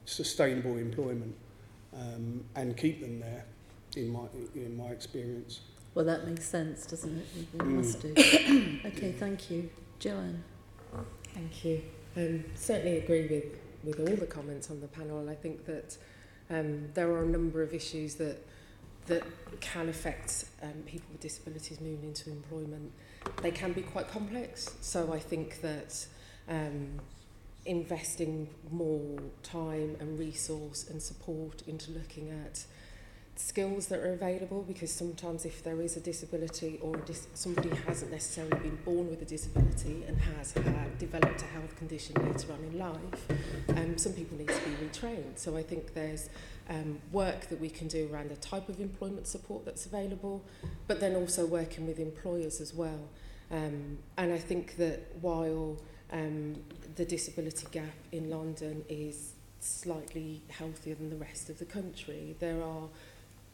sustainable employment and keep them there, in my experience. Well, that makes sense, doesn't it? We must do. Okay, thank you. Joanne? Thank you. Certainly agree with all the comments on the panel. I think that there are a number of issues that can affect people with disabilities moving into employment. They can be quite complex, so I think that investing more time and resource and support into looking at skills that are available, because sometimes if there is a disability or somebody hasn't necessarily been born with a disability and has developed a health condition later on in life, some people need to be retrained. So I think there's work that we can do around the type of employment support that's available, but then also working with employers as well. And I think that while the disability gap in London is slightly healthier than the rest of the country, there are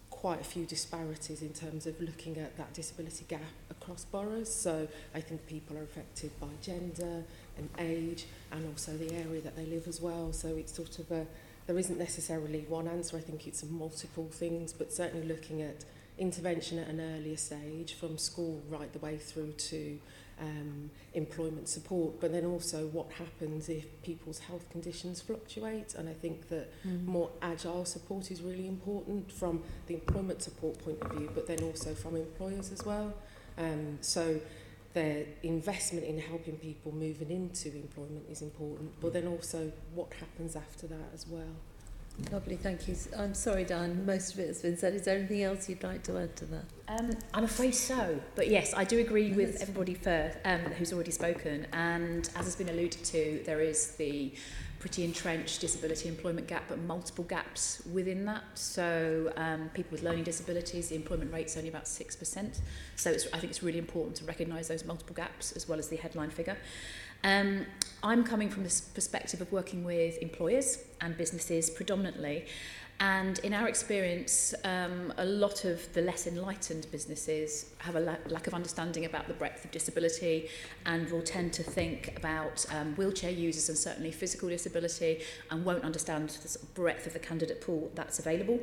quite a few disparities in terms of looking at that disability gap across boroughs. So I think people are affected by gender and age and also the area that they live as well. So it's sort of there isn't necessarily one answer. I think it's multiple things, but certainly looking at intervention at an earlier stage from school right the way through to employment support, but then also what happens if people's health conditions fluctuate. And I think that more agile support is really important from the employment support point of view, but then also from employers as well. So the investment in helping people moving into employment is important, but then also what happens after that as well. Lovely, thank you. I'm sorry, Diane, most of it has been said. Is there anything else you'd like to add to that? I'm afraid so. But yes, I do agree with everybody who's already spoken. And as has been alluded to, there is the pretty entrenched disability employment gap, but multiple gaps within that. So people with learning disabilities, the employment rate's only about 6%. So I think it's really important to recognise those multiple gaps as well as the headline figure. I'm coming from this perspective of working with employers and businesses predominantly, and in our experience a lot of the less enlightened businesses have a lack of understanding about the breadth of disability and will tend to think about wheelchair users and certainly physical disability and won't understand the sort of breadth of the candidate pool that's available.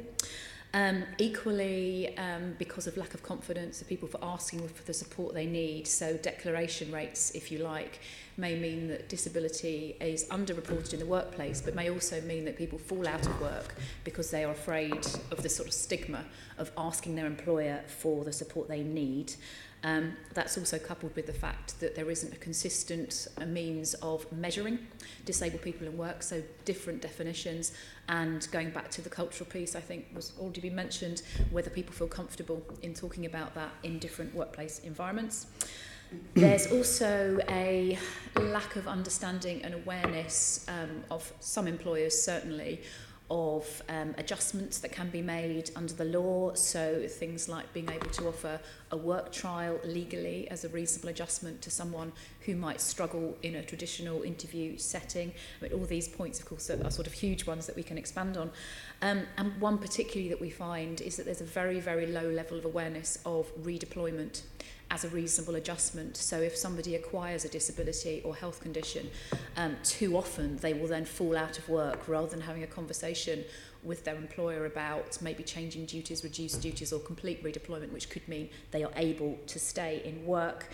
Equally, because of lack of confidence of people for asking for the support they need, so declaration rates, if you like, may mean that disability is underreported in the workplace, but may also mean that people fall out of work because they are afraid of the sort of stigma of asking their employer for the support they need. That's also coupled with the fact that there isn't a consistent means of measuring disabled people in work, so different definitions, and going back to the cultural piece, I think was already been mentioned, whether people feel comfortable in talking about that in different workplace environments. There's also a lack of understanding and awareness of some employers, certainly, of adjustments that can be made under the law, so things like being able to offer a work trial legally as a reasonable adjustment to someone who might struggle in a traditional interview setting. I mean, all these points, of course, are sort of huge ones that we can expand on. And one particularly that we find is that there's a very, very low level of awareness of redeployment as a reasonable adjustment. So if somebody acquires a disability or health condition, too often they will then fall out of work rather than having a conversation with their employer about maybe changing duties, reduced duties, or complete redeployment, which could mean they are able to stay in work.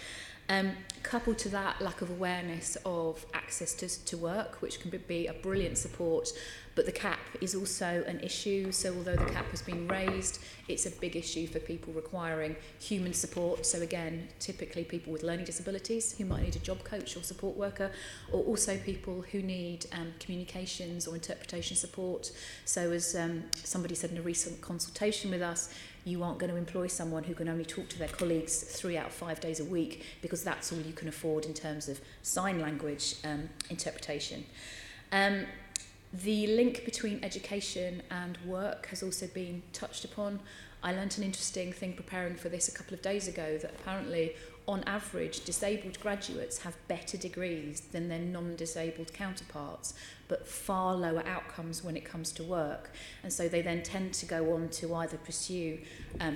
Coupled to that, lack of awareness of access to work, which can be a brilliant support, but the cap is also an issue. So although the cap has been raised, it's a big issue for people requiring human support. So again, typically people with learning disabilities who might need a job coach or support worker, or also people who need communications or interpretation support. So as somebody said in a recent consultation with us, you aren't going to employ someone who can only talk to their colleagues 3 out of 5 days a week because that's all you can afford in terms of sign language interpretation. The link between education and work has also been touched upon. I learnt an interesting thing preparing for this a couple of days ago, that apparently on average disabled graduates have better degrees than their non-disabled counterparts, but far lower outcomes when it comes to work. And so they then tend to go on to either pursue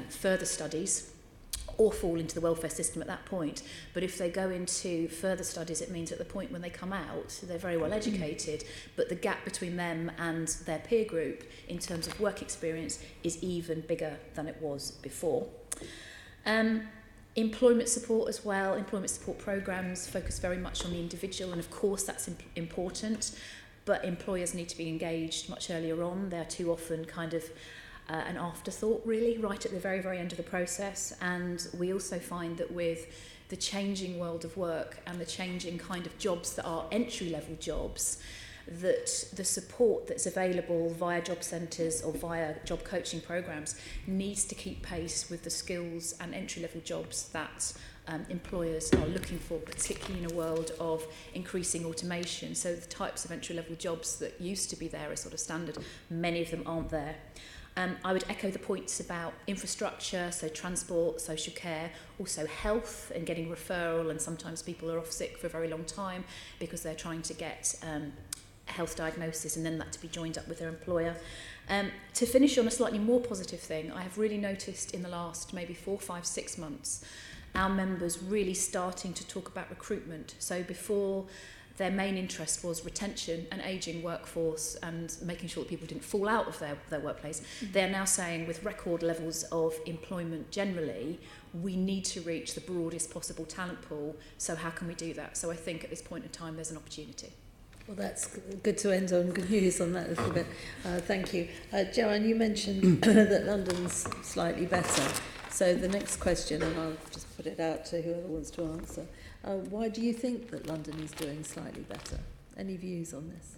further studies or fall into the welfare system at that point. But if they go into further studies, it means at the point when they come out, they're very well educated, but the gap between them and their peer group in terms of work experience is even bigger than it was before. Employment support as well. Employment support programs focus very much on the individual, and of course that's important, but employers need to be engaged much earlier on. They're too often kind of an afterthought, really, right at the very, very end of the process. And we also find that with the changing world of work and the changing kind of jobs that are entry-level jobs, that the support that's available via job centres or via job coaching programmes needs to keep pace with the skills and entry-level jobs that employers are looking for, particularly in a world of increasing automation. So the types of entry-level jobs that used to be there as sort of standard, many of them aren't there. I would echo the points about infrastructure, so transport, social care, also health and getting referral, and sometimes people are off sick for a very long time because they're trying to get health diagnosis and then that to be joined up with their employer. To finish on a slightly more positive thing, I have really noticed in the last maybe 4, 5, 6 months our members really starting to talk about recruitment. So before, their main interest was retention and ageing workforce and making sure that people didn't fall out of their workplace. They're now saying with record levels of employment generally, we need to reach the broadest possible talent pool. So how can we do that? So I think at this point in time there's an opportunity. Well, that's good to end on good news on that a little bit. Thank you. Joanne, you mentioned that London's slightly better. So the next question, and I'll just put it out to whoever wants to answer. Why do you think that London is doing slightly better? Any views on this?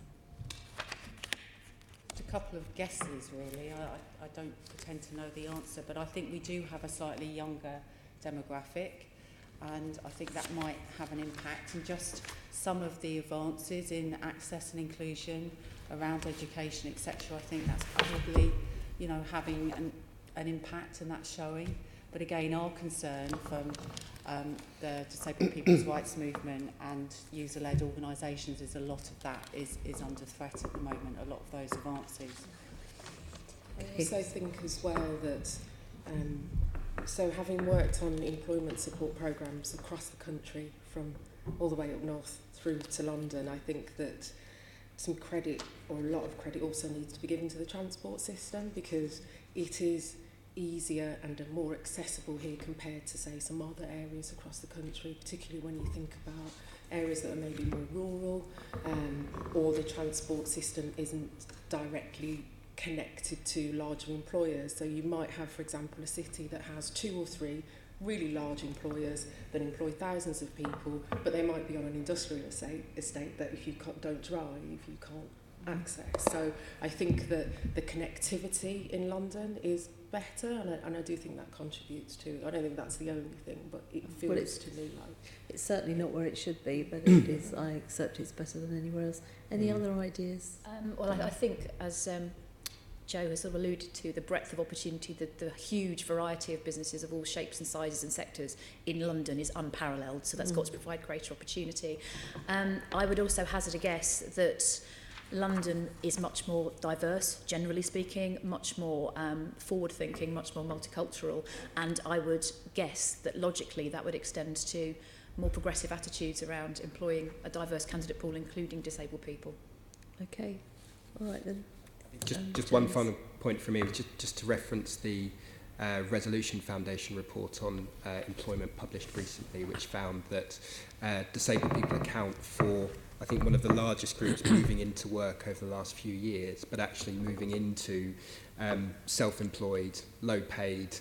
A couple of guesses, really. I don't pretend to know the answer, but I think we do have a slightly younger demographic, and I think that might have an impact. And just some of the advances in access and inclusion around education, etc., I think that's probably, you know, having an impact, and that's showing. But again, our concern from the Disabled People's Rights Movement and user-led organisations is a lot of that is under threat at the moment, a lot of those advances. I also think as well that, so having worked on employment support programmes across the country from all the way up north through to London, I think that some credit, or a lot of credit, also needs to be given to the transport system, because it is easier and more accessible here compared to, say, some other areas across the country, particularly when you think about areas that are maybe more rural, or the transport system isn't directly connected to larger employers. So you might have, for example, a city that has 2 or 3 really large employers that employ thousands of people, but they might be on an industrial estate that if you don't drive, you can't access. So I think that the connectivity in London is better, and I do think that contributes to it. I don't think that's the only thing, but it feels to me like... It's certainly not where it should be, but it is. I accept it's better than anywhere else. Any other ideas? Well, I think, as Joe has sort of alluded to, the breadth of opportunity, the huge variety of businesses of all shapes and sizes and sectors in London is unparalleled, so that's got to provide greater opportunity. I would also hazard a guess that London is much more diverse, generally speaking, much more forward-thinking, much more multicultural, and I would guess that logically that would extend to more progressive attitudes around employing a diverse candidate pool, including disabled people. Okay, all right then. Just one final point from me, just to reference the Resolution Foundation report on employment published recently, which found that disabled people account for, I think, one of the largest groups moving into work over the last few years, but actually moving into self-employed, low-paid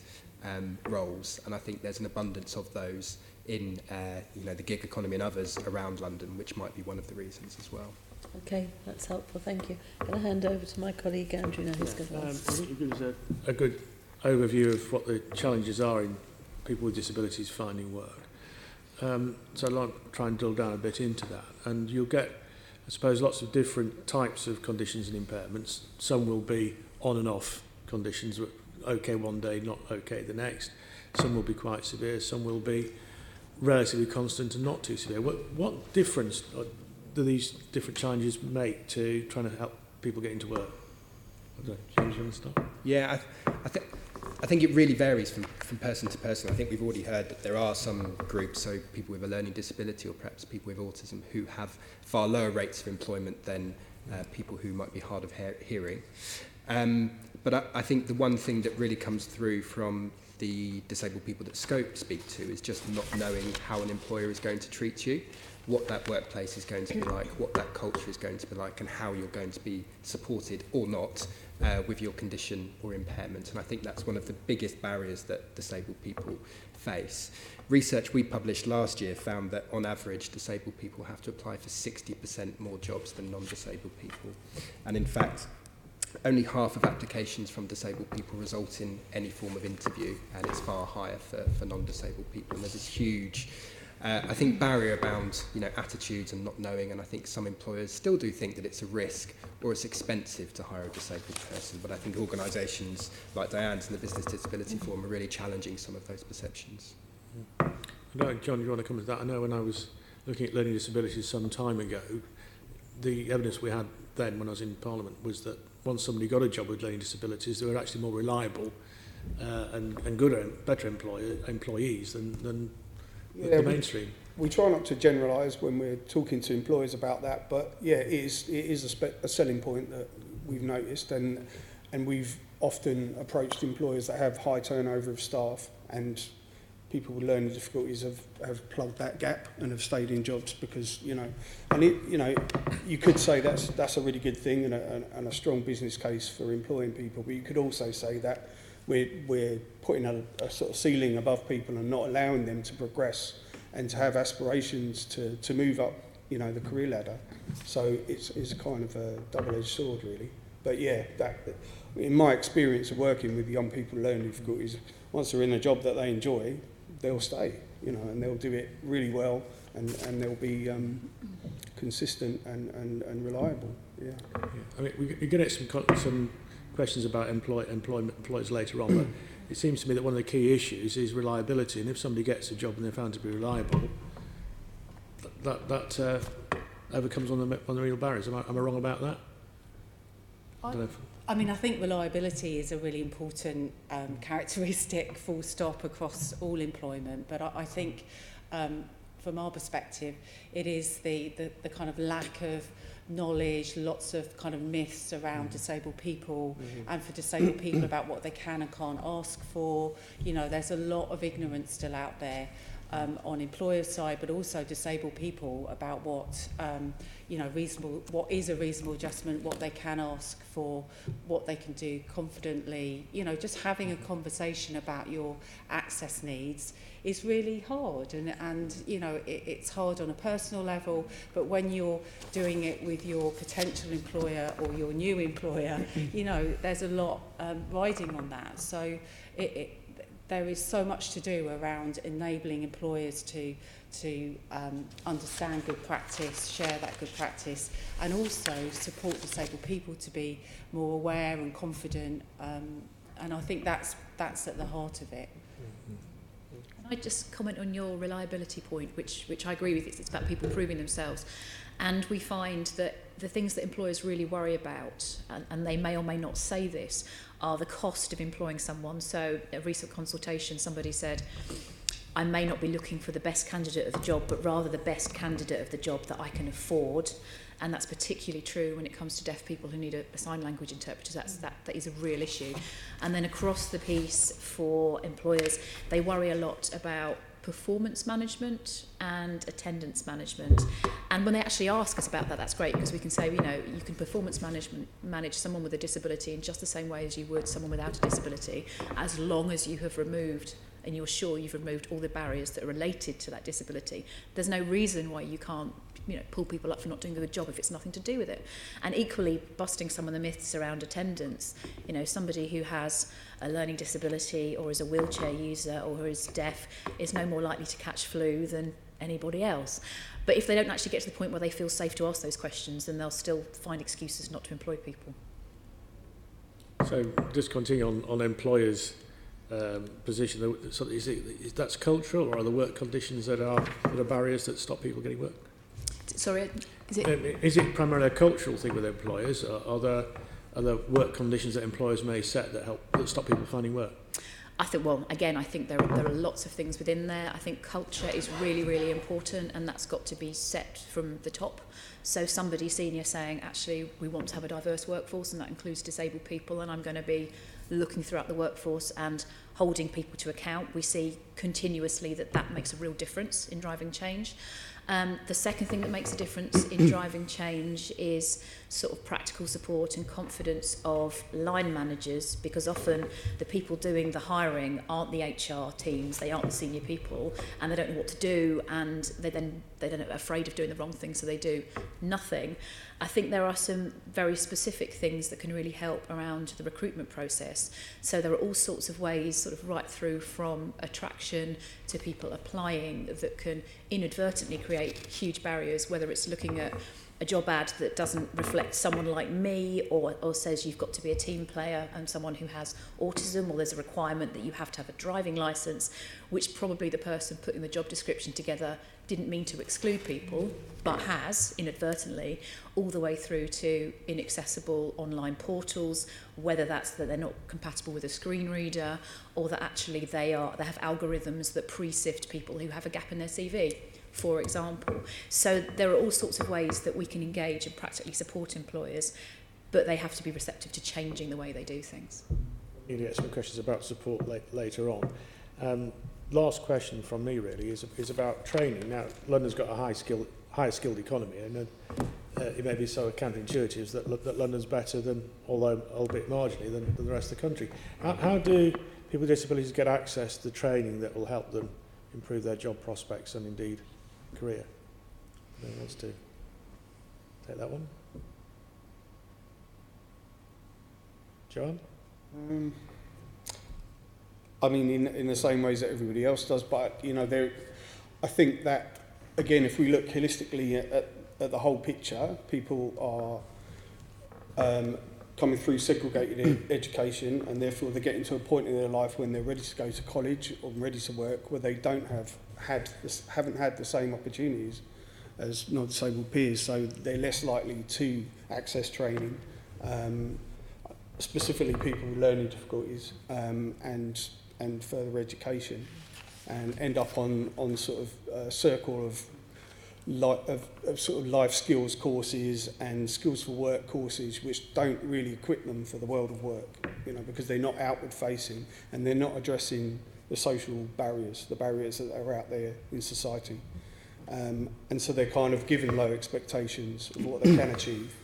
roles. And I think there's an abundance of those in the gig economy and others around London, which might be one of the reasons as well. Okay, that's helpful, thank you. I'm going to hand over to my colleague Andrew now, who's going to answer. I think you give us a good overview of what the challenges are in people with disabilities finding work. So I'd like to try and drill down a bit into that. And you'll get, I suppose, lots of different types of conditions and impairments. Some will be on and off conditions, okay one day, not okay the next. Some will be quite severe, some will be relatively constant and not too severe. What difference do these different challenges make to trying to help people get into work? I don't know, James, you want to start? Yeah, I think I think it really varies from person to person. I think we've already heard that there are some groups, so people with a learning disability or perhaps people with autism, who have far lower rates of employment than people who might be hard of hearing. But I think the one thing that really comes through from the disabled people that Scope speak to is just not knowing how an employer is going to treat you, what that workplace is going to be like, what that culture is going to be like, and how you're going to be supported or not with your condition or impairment. And I think that's one of the biggest barriers that disabled people face. Research we published last year found that on average disabled people have to apply for 60% more jobs than non-disabled people. And in fact, only half of applications from disabled people result in any form of interview, and it's far higher for non-disabled people. And there's this huge, I think, barrier around, attitudes and not knowing, and I think some employers still do think that it's a risk or it's expensive to hire a disabled person. But I think organisations like Diane's and the Business Disability Forum are really challenging some of those perceptions. I know, John, you want to come to that? I know when I was looking at learning disabilities some time ago, the evidence we had then when I was in Parliament was that once somebody got a job with learning disabilities, they were actually more reliable and gooder, better employees than the mainstream. We try not to generalise when we're talking to employers about that, but yeah, it is a selling point that we've noticed, and we've often approached employers that have high turnover of staff, and people with learning difficulties have plugged that gap and have stayed in jobs because, you could say that's a really good thing and a strong business case for employing people, but you could also say that we're putting a sort of ceiling above people and not allowing them to progress and to have aspirations to move up, the career ladder. So it's kind of a double-edged sword, really. But yeah, that in my experience of working with young people with learning difficulties, once they're in a job that they enjoy, they'll stay, and they'll do it really well, and they'll be consistent and reliable. Yeah. I mean, we're going to get some questions about employers later on, but it seems to me that one of the key issues is reliability, and if somebody gets a job and they're found to be reliable, that overcomes one of the real barriers. Am I wrong about that? I think reliability is a really important characteristic, full stop, across all employment. But I think, from our perspective, it is the kind of lack of knowledge, lots of kind of myths around disabled people and for disabled people about what they can and can't ask for. There's a lot of ignorance still out there on employer side, but also disabled people about what what is a reasonable adjustment, what they can ask for, what they can do confidently. Just having a conversation about your access needs is really hard, and it's hard on a personal level, but when you're doing it with your potential employer or your new employer, there's a lot riding on that. So there is so much to do around enabling employers to understand good practice, share that good practice, and also support disabled people to be more aware and confident. And I think that's at the heart of it. Can I just comment on your reliability point, which I agree with. It's about people proving themselves. And we find that the things that employers really worry about, and they may or may not say this, are the cost of employing someone. So at a recent consultation, somebody said, I may not be looking for the best candidate of the job, but rather the best candidate of the job that I can afford. And that's particularly true when it comes to deaf people who need a sign language interpreter. That is a real issue. And then across the piece for employers, they worry a lot about performance management and attendance management. And when they actually ask us about that, that's great, because we can say, you can performance manage someone with a disability in just the same way as you would someone without a disability, as long as you have removed, and you're sure you've removed all the barriers that are related to that disability. There's no reason why you can't pull people up for not doing a good job if it's nothing to do with it. And equally, busting some of the myths around attendance. Somebody who has a learning disability or is a wheelchair user or who is deaf is no more likely to catch flu than anybody else. But if they don't actually get to the point where they feel safe to ask those questions, then they'll still find excuses not to employ people. So just continue on employers' position. So that's cultural, or are the work conditions that are barriers that stop people getting work? Sorry, is it primarily a cultural thing with employers? Are there are there work conditions that employers may set that stop people finding work? I think, well, again, I think there are lots of things within there. I think culture is really, really important, and that's got to be set from the top. So somebody senior saying, actually, we want to have a diverse workforce, and that includes disabled people, and I'm going to be looking throughout the workforce and holding people to account. We see continuously that makes a real difference in driving change. The second thing that makes a difference in driving change is sort of practical support and confidence of line managers, because often the people doing the hiring aren't the HR teams, they aren't the senior people, and they don't know what to do, and they're afraid of doing the wrong thing, so they do nothing. I think there are some very specific things that can really help around the recruitment process. So there are all sorts of ways, sort of right through from attraction to people applying, that can inadvertently create huge barriers, whether it's looking at a job ad that doesn't reflect someone like me, or says you've got to be a team player and someone who has autism, or there's a requirement that you have to have a driving licence, which probably the person putting the job description together didn't mean to exclude people, but has inadvertently, all the way through to inaccessible online portals, whether that's that they're not compatible with a screen reader, or that actually they have algorithms that pre-sift people who have a gap in their CV, for example. So there are all sorts of ways that we can engage and practically support employers, but they have to be receptive to changing the way they do things. You'll get some questions about support later on. Last question from me really is about training. Now, London's got a higher skilled economy, and it may be so counterintuitive that London's better than, although albeit marginally, than the rest of the country. How do people with disabilities get access to training that will help them improve their job prospects and indeed career? Who wants to take that one? Joanne? I mean, in the same ways that everybody else does, but I think that, again, if we look holistically at the whole picture, people are coming through segregated education, and therefore they're getting to a point in their life when they're ready to go to college or ready to work, where they haven't had the same opportunities as non-disabled peers, so they're less likely to access training, specifically people with learning difficulties, and further education, and end up on sort of a circle of sort of life skills courses and skills for work courses, which don't really equip them for the world of work, because they're not outward facing and they're not addressing the social barriers, the barriers that are out there in society, and so they're kind of given low expectations of what they can achieve.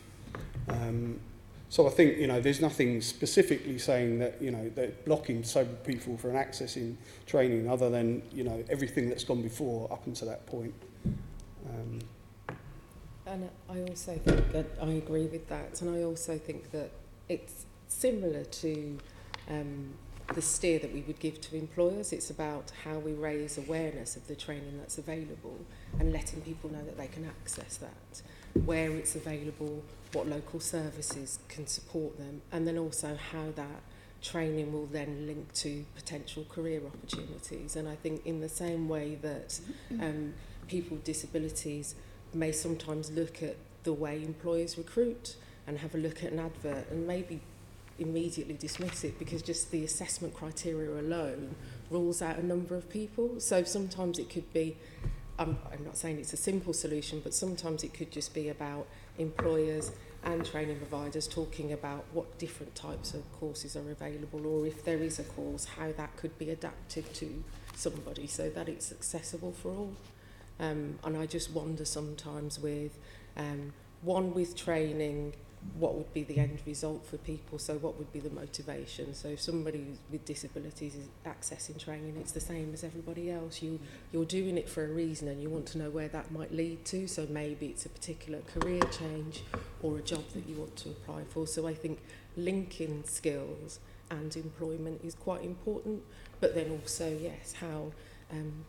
So I think, there's nothing specifically saying that, they're blocking disabled people from accessing training, other than, everything that's gone before up until that point. And I also think that I agree with that, and I also think that it's similar to the steer that we would give to employers. It's about how we raise awareness of the training that's available and letting people know that they can access that, where it's available, what local services can support them, and then also how that training will then link to potential career opportunities. And I think in the same way that people with disabilities may sometimes look at the way employers recruit and have a look at an advert and maybe immediately dismiss it because just the assessment criteria alone rules out a number of people. So sometimes it could be, I'm not saying it's a simple solution, but sometimes it could just be about employers and training providers talking about what different types of courses are available, or if there is a course, how that could be adapted to somebody so that it's accessible for all. And I just wonder sometimes with with training, what would be the end result for people? So what would be the motivation? So if somebody with disabilities is accessing training, it's the same as everybody else. You're doing it for a reason, and you want to know where that might lead to. So maybe it's a particular career change or a job that you want to apply for. So I think linking skills and employment is quite important. But then also, yes, how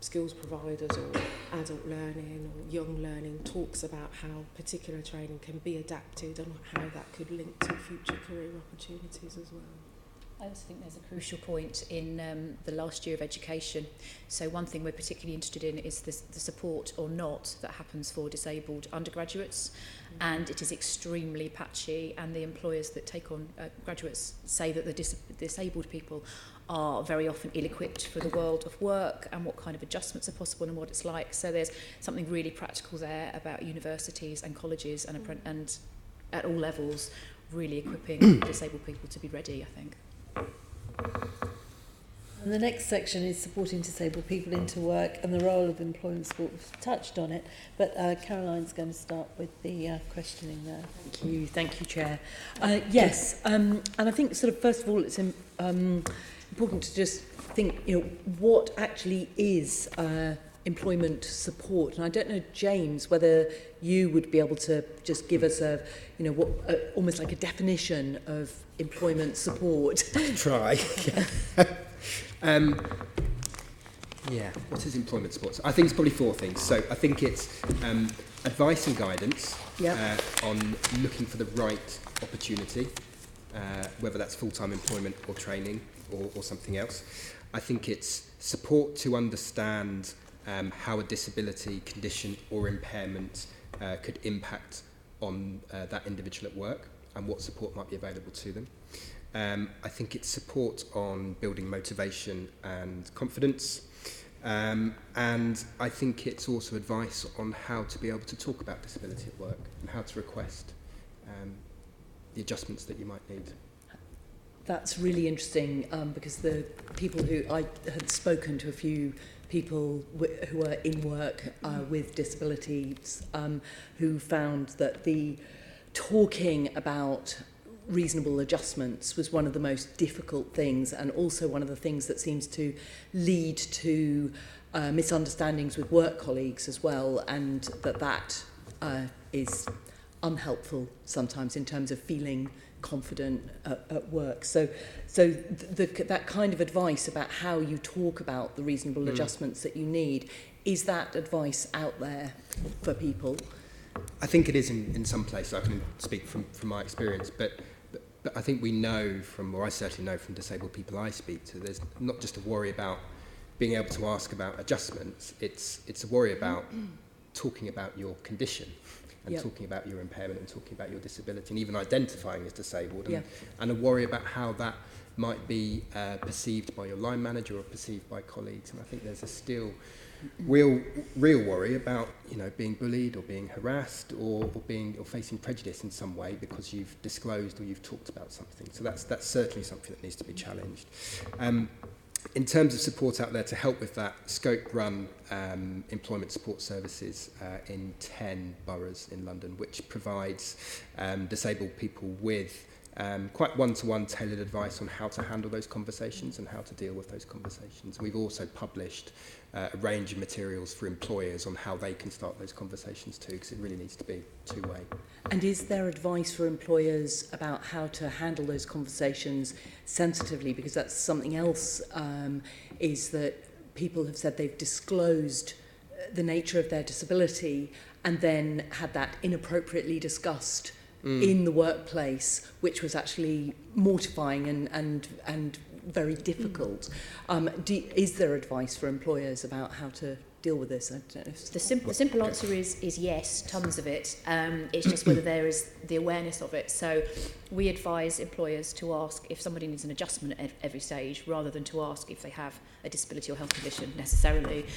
skills providers or adult learning or young learning talks about how particular training can be adapted and how that could link to future career opportunities as well. I also think there's a crucial point in the last year of education. So one thing we're particularly interested in is the support or not that happens for disabled undergraduates, and it is extremely patchy, and the employers that take on graduates say that the disabled people are very often ill-equipped for the world of work and what kind of adjustments are possible and what it's like. So there's something really practical there about universities and colleges and at all levels really equipping disabled people to be ready, I think. And the next section is supporting disabled people into work and the role of employment support. We've touched on it, but Caroline's going to start with the questioning there. Thank you, Chair. Yes, and I think sort of first of all it's important to just think, what actually is employment support. And I don't know, James, whether you would be able to just give us almost like a definition of employment support. Try. What is employment support? I think it's probably four things. So I think it's advice and guidance on looking for the right opportunity, whether that's full-time employment or training or something else. I think it's support to understand how a disability, condition or impairment could impact on that individual at work and what support might be available to them. I think it's support on building motivation and confidence. And I think it's also advice on how to be able to talk about disability at work and how to request the adjustments that you might need. That's really interesting because the people who I had spoken to, a few people who are in work with disabilities who found that the talking about reasonable adjustments was one of the most difficult things, and also one of the things that seems to lead to misunderstandings with work colleagues as well, and that is unhelpful sometimes in terms of feeling confident at work. So that kind of advice about how you talk about the reasonable adjustments that you need, is that advice out there for people? I think it is in some places. I can speak from my experience, but I think we know or I certainly know from disabled people I speak to, there's not just a worry about being able to ask about adjustments, it's a worry about talking about your condition and talking about your impairment and talking about your disability and even identifying as disabled and a worry about how that might be perceived by your line manager or perceived by colleagues. And I think there's a still real worry about being bullied or being harassed or facing prejudice in some way because you've disclosed or you've talked about something. So that's certainly something that needs to be challenged. In terms of support out there to help with that, Scope run employment support services in 10 boroughs in London, which provides disabled people with quite one-to-one tailored advice on how to handle those conversations and how to deal with those conversations. We've also published a range of materials for employers on how they can start those conversations too, because it really needs to be two-way. And is there advice for employers about how to handle those conversations sensitively? Because that's something else, is that people have said they've disclosed the nature of their disability and then had that inappropriately discussed in the workplace, which was actually mortifying and very difficult. Is there advice for employers about how to deal with this? I don't know if the simple answer is yes, tons of it. It's just whether there is the awareness of it. So we advise employers to ask if somebody needs an adjustment at every stage rather than to ask if they have a disability or health condition necessarily.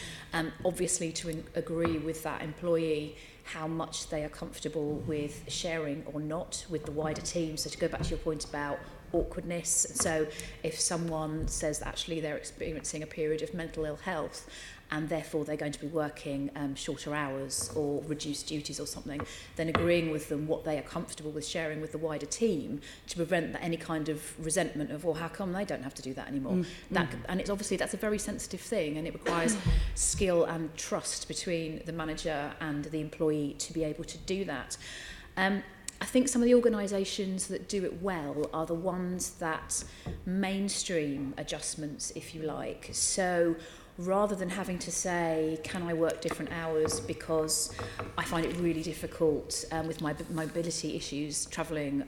Obviously to agree with that employee how much they are comfortable with sharing or not with the wider team. So to go back to your point about awkwardness, so if someone says that actually they're experiencing a period of mental ill health and therefore they're going to be working shorter hours or reduced duties or something, then agreeing with them what they are comfortable with sharing with the wider team to prevent any kind of resentment of, well, how come they don't have to do that anymore? And it's obviously, that's a very sensitive thing, and it requires skill and trust between the manager and the employee to be able to do that. I think some of the organisations that do it well are the ones that mainstream adjustments, if you like. So rather than having to say, can I work different hours because I find it really difficult with my mobility issues travelling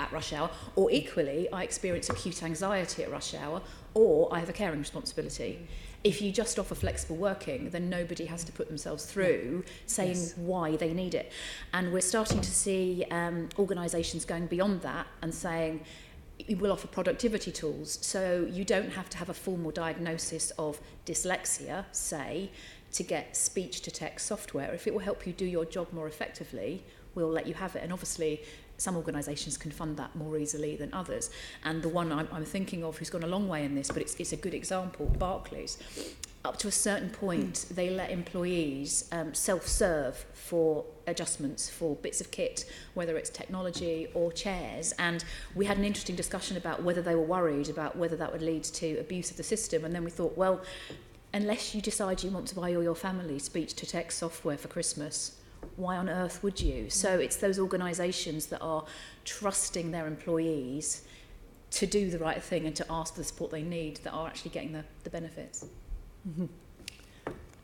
at rush hour, or equally, I experience acute anxiety at rush hour, or I have a caring responsibility. If you just offer flexible working, then nobody has to put themselves through saying why they need it. And we're starting to see organisations going beyond that and saying, we'll offer productivity tools. So you don't have to have a formal diagnosis of dyslexia, say, to get speech-to-text software. If it will help you do your job more effectively, we'll let you have it. And obviously, some organisations can fund that more easily than others. And the one I'm thinking of who's gone a long way in this, but it's a good example, Barclays. Up to a certain point, they let employees self-serve for adjustments for bits of kit, whether it's technology or chairs. And we had an interesting discussion about whether they were worried about whether that would lead to abuse of the system. And then we thought, well, unless you decide you want to buy all your family speech-to-text software for Christmas, why on earth would you? So it's those organisations that are trusting their employees to do the right thing and to ask for the support they need that are actually getting the benefits. Mm-hmm.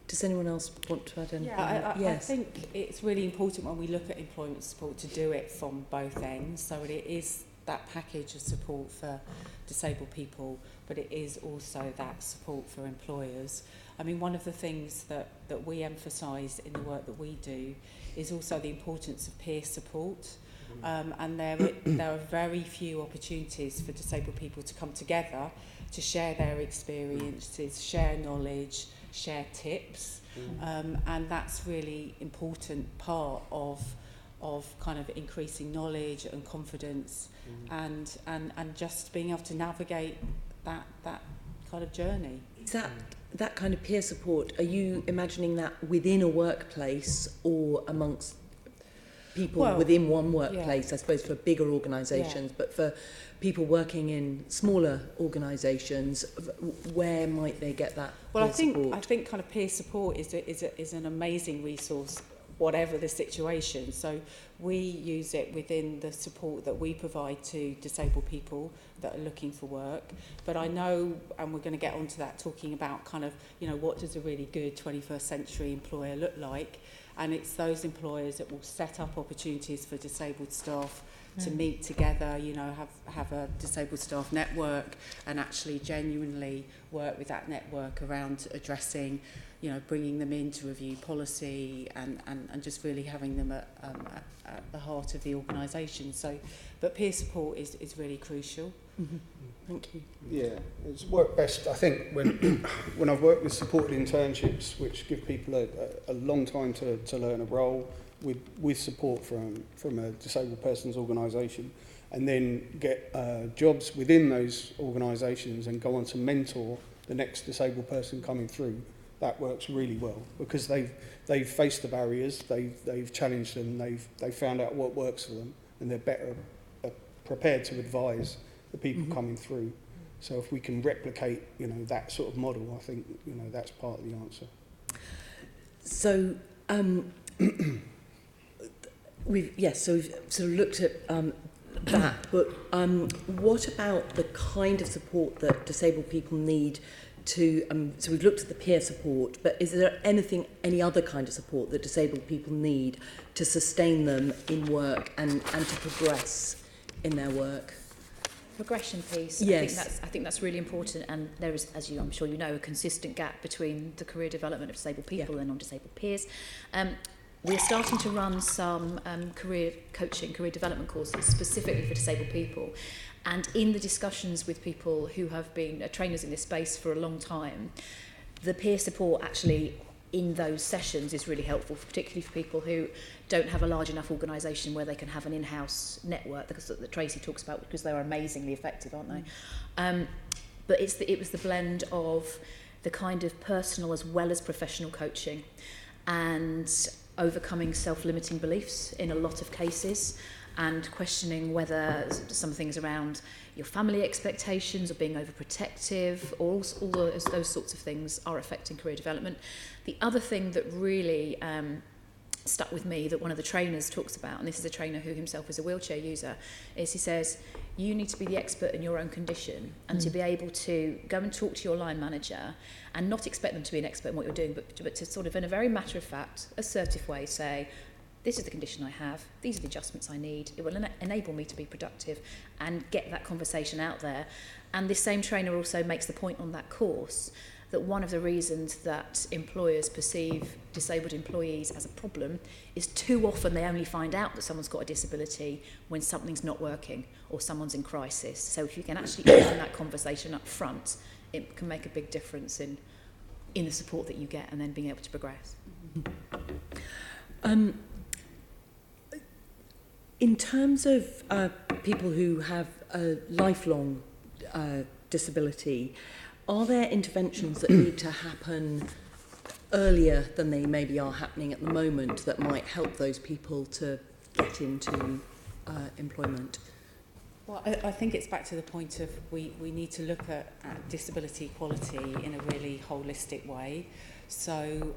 Does anyone else want to add anything? Yeah, I Yes. think it's really important when we look at employment support to do it from both ends. So it is that package of support for disabled people, but it is also that support for employers. I mean, one of the things that we emphasise in the work that we do is also the importance of peer support. And there are very few opportunities for disabled people to come together to share their experiences, share knowledge, share tips. And that's really important part of kind of increasing knowledge and confidence and just being able to navigate that kind of journey. Is that kind of peer support, are you imagining that within a workplace or amongst people within one workplace, I suppose for bigger organisations, but for people working in smaller organisations, where might they get that peer support? I think kind of peer support is an amazing resource, whatever the situation. So we use it within the support that we provide to disabled people that are looking for work. But I know, and we're going to get onto that, talking about kind of, you know, what does a really good 21st century employer look like? And it's those employers that will set up opportunities for disabled staff to meet together, you know, have a disabled staff network and actually genuinely work with that network around addressing, you know, bringing them in to review policy and just really having them at the heart of the organisation. So, but peer support is really crucial. Mm-hmm. Thank you. Yeah, it's worked best, I think, when I've worked with supported internships, which give people a long time to learn a role with support from a disabled person's organisation, and then get jobs within those organisations and go on to mentor the next disabled person coming through. That works really well because they've faced the barriers, they've challenged them, they've found out what works for them, and they're better prepared to advise the people coming through. So if we can replicate, you know, that sort of model, I think, you know, that's part of the answer. So we've sort of looked at that, but what about the kind of support that disabled people need to, so we've looked at the peer support, but is there any other kind of support that disabled people need to sustain them in work and to progress in their work? Progression piece. Yes. I think that's really important, and there is, as I'm sure you know, a consistent gap between the career development of disabled people and non-disabled peers. We're starting to run some career coaching, career development courses specifically for disabled people. And in the discussions with people who have been trainers in this space for a long time, the peer support actually in those sessions is really helpful, particularly for people who don't have a large enough organisation where they can have an in-house network, because that Tracey talks about, because they're amazingly effective, aren't they? But it was the blend of the kind of personal as well as professional coaching and overcoming self-limiting beliefs in a lot of cases, and questioning whether some things around your family expectations or being overprotective or all those sorts of things are affecting career development. The other thing that really stuck with me that one of the trainers talks about, and this is a trainer who himself is a wheelchair user, is he says, you need to be the expert in your own condition and to be able to go and talk to your line manager and not expect them to be an expert in what you're doing, but to sort of in a very matter-of-fact, assertive way say, this is the condition I have, these are the adjustments I need. It will enable me to be productive and get that conversation out there. And this same trainer also makes the point on that course that one of the reasons that employers perceive disabled employees as a problem is too often they only find out that someone's got a disability when something's not working or someone's in crisis. So if you can actually open that conversation up front, it can make a big difference in the support that you get and then being able to progress. In terms of people who have a lifelong disability, are there interventions that need to happen earlier than they maybe are happening at the moment that might help those people to get into employment? Well, I think it's back to the point of we need to look at disability equality in a really holistic way. So,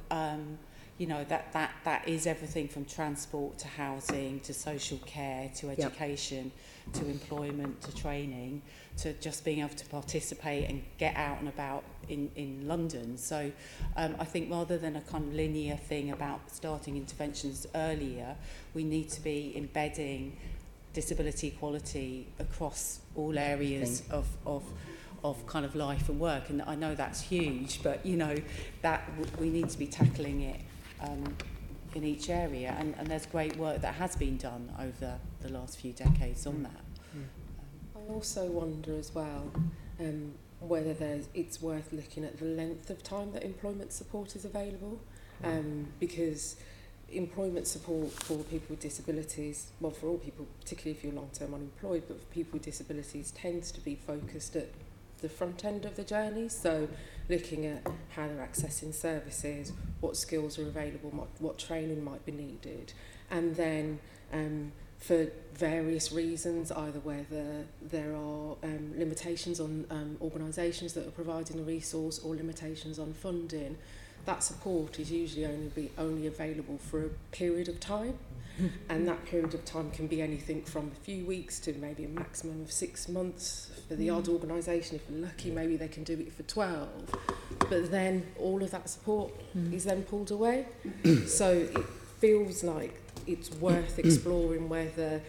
you know, that is everything from transport to housing to social care to education to employment to training to just being able to participate and get out and about in London. So I think rather than a kind of linear thing about starting interventions earlier, we need to be embedding disability equality across all areas of kind of life and work. And I know that's huge, but you know that we need to be tackling it in each area, and there's great work that has been done over the last few decades on that. I also wonder as well whether it's worth looking at the length of time that employment support is available, because employment support for people with disabilities, well, for all people, particularly if you're long-term unemployed, but for people with disabilities tends to be focused at the front end of the journey. So looking at how they're accessing services, what skills are available, what training might be needed, and then for various reasons, either whether there are limitations on organisations that are providing the resource or limitations on funding, that support is usually only available for a period of time. And that period of time can be anything from a few weeks to maybe a maximum of 6 months. For the odd organisation, if we're lucky, maybe they can do it for 12. But then all of that support is then pulled away. So it feels like it's worth exploring whether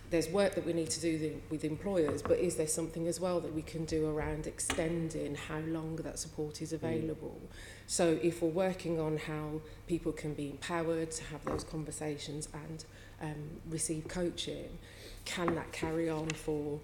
there's work that we need to do with employers, but is there something as well that we can do around extending how long that support is available? So if we're working on how people can be empowered to have those conversations and receive coaching, can that carry on for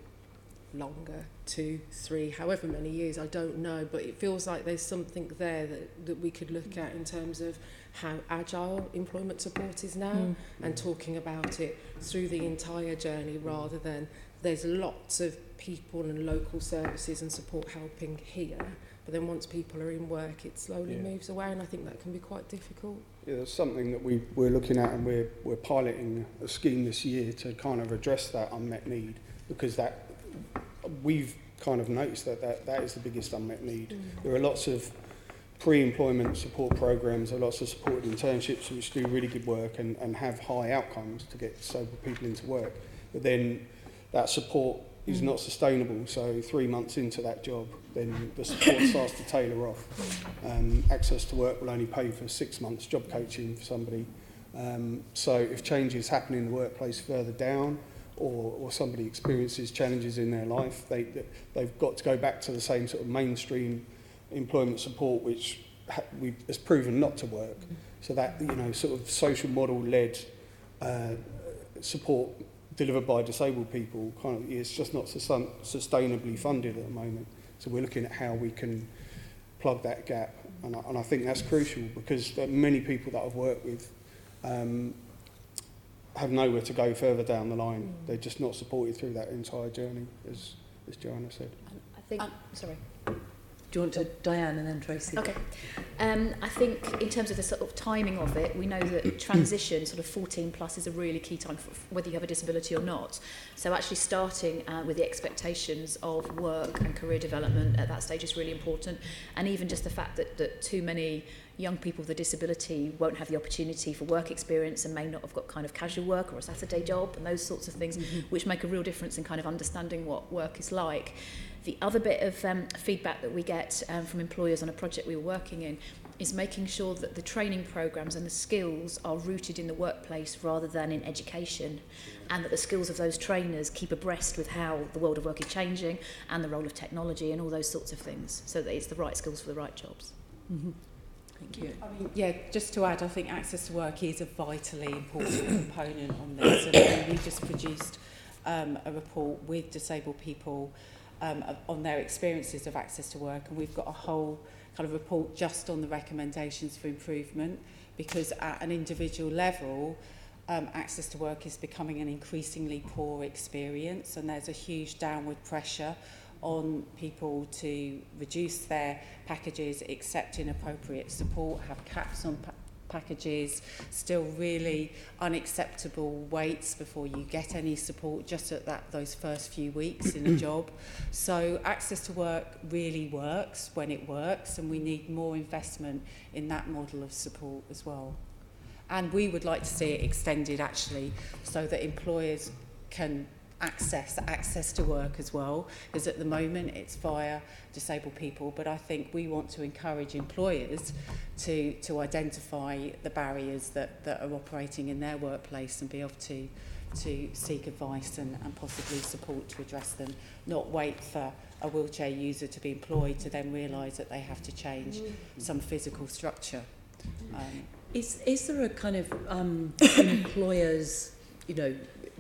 longer, 2, 3, however many years, I don't know, but it feels like there's something there that we could look at in terms of how agile employment support is now and talking about it through the entire journey rather than there's lots of people and local services and support helping here, but then once people are in work it slowly moves away, and I think that can be quite difficult. Yeah, that's something that we're looking at, and we're piloting a scheme this year to kind of address that unmet need, because that we've kind of noticed that is the biggest unmet need. There are lots of pre-employment support programs, there are lots of supported internships which do really good work and have high outcomes to get sober people into work, but then that support is not sustainable. So 3 months into that job, then the support starts to tailor off. Access to work will only pay for 6 months job coaching for somebody. So if changes happen in the workplace further down, or somebody experiences challenges in their life, they've got to go back to the same sort of mainstream employment support, which has proven not to work. So that, you know, sort of social model-led support delivered by disabled people, kind of, it's just not sustainably funded at the moment. So we're looking at how we can plug that gap, and I think that's crucial, because there are many people that I've worked with have nowhere to go further down the line. They're just not supported through that entire journey, as Joanne said. I think, sorry. Do you want to, Diane and then Tracey? Okay. I think in terms of the sort of timing of it, we know that transition, sort of 14 plus, is a really key time for whether you have a disability or not. So actually starting with the expectations of work and career development at that stage is really important. And even just the fact that too many young people with a disability won't have the opportunity for work experience and may not have got kind of casual work or a Saturday job and those sorts of things, which make a real difference in kind of understanding what work is like. The other bit of feedback that we get from employers on a project we were working in is making sure that the training programs and the skills are rooted in the workplace rather than in education, and that the skills of those trainers keep abreast with how the world of work is changing and the role of technology and all those sorts of things, so that it's the right skills for the right jobs. Mm-hmm. Thank you. I mean, yeah, just to add, I think access to work is a vitally important component on this. And we just produced a report with disabled people on their experiences of access to work, and we've got a whole kind of report just on the recommendations for improvement, because at an individual level, access to work is becoming an increasingly poor experience, and there's a huge downward pressure on people to reduce their packages, accept inappropriate support, have caps on packages, still really unacceptable waits before you get any support just at those first few weeks in a job. So access to work really works when it works, and we need more investment in that model of support as well. And we would like to see it extended actually, so that employers can access to work as well, because at the moment it's via disabled people, but I think we want to encourage employers to identify the barriers that are operating in their workplace and be able to seek advice and possibly support to address them, not wait for a wheelchair user to be employed to then realise that they have to change some physical structure. Is there a kind of employers,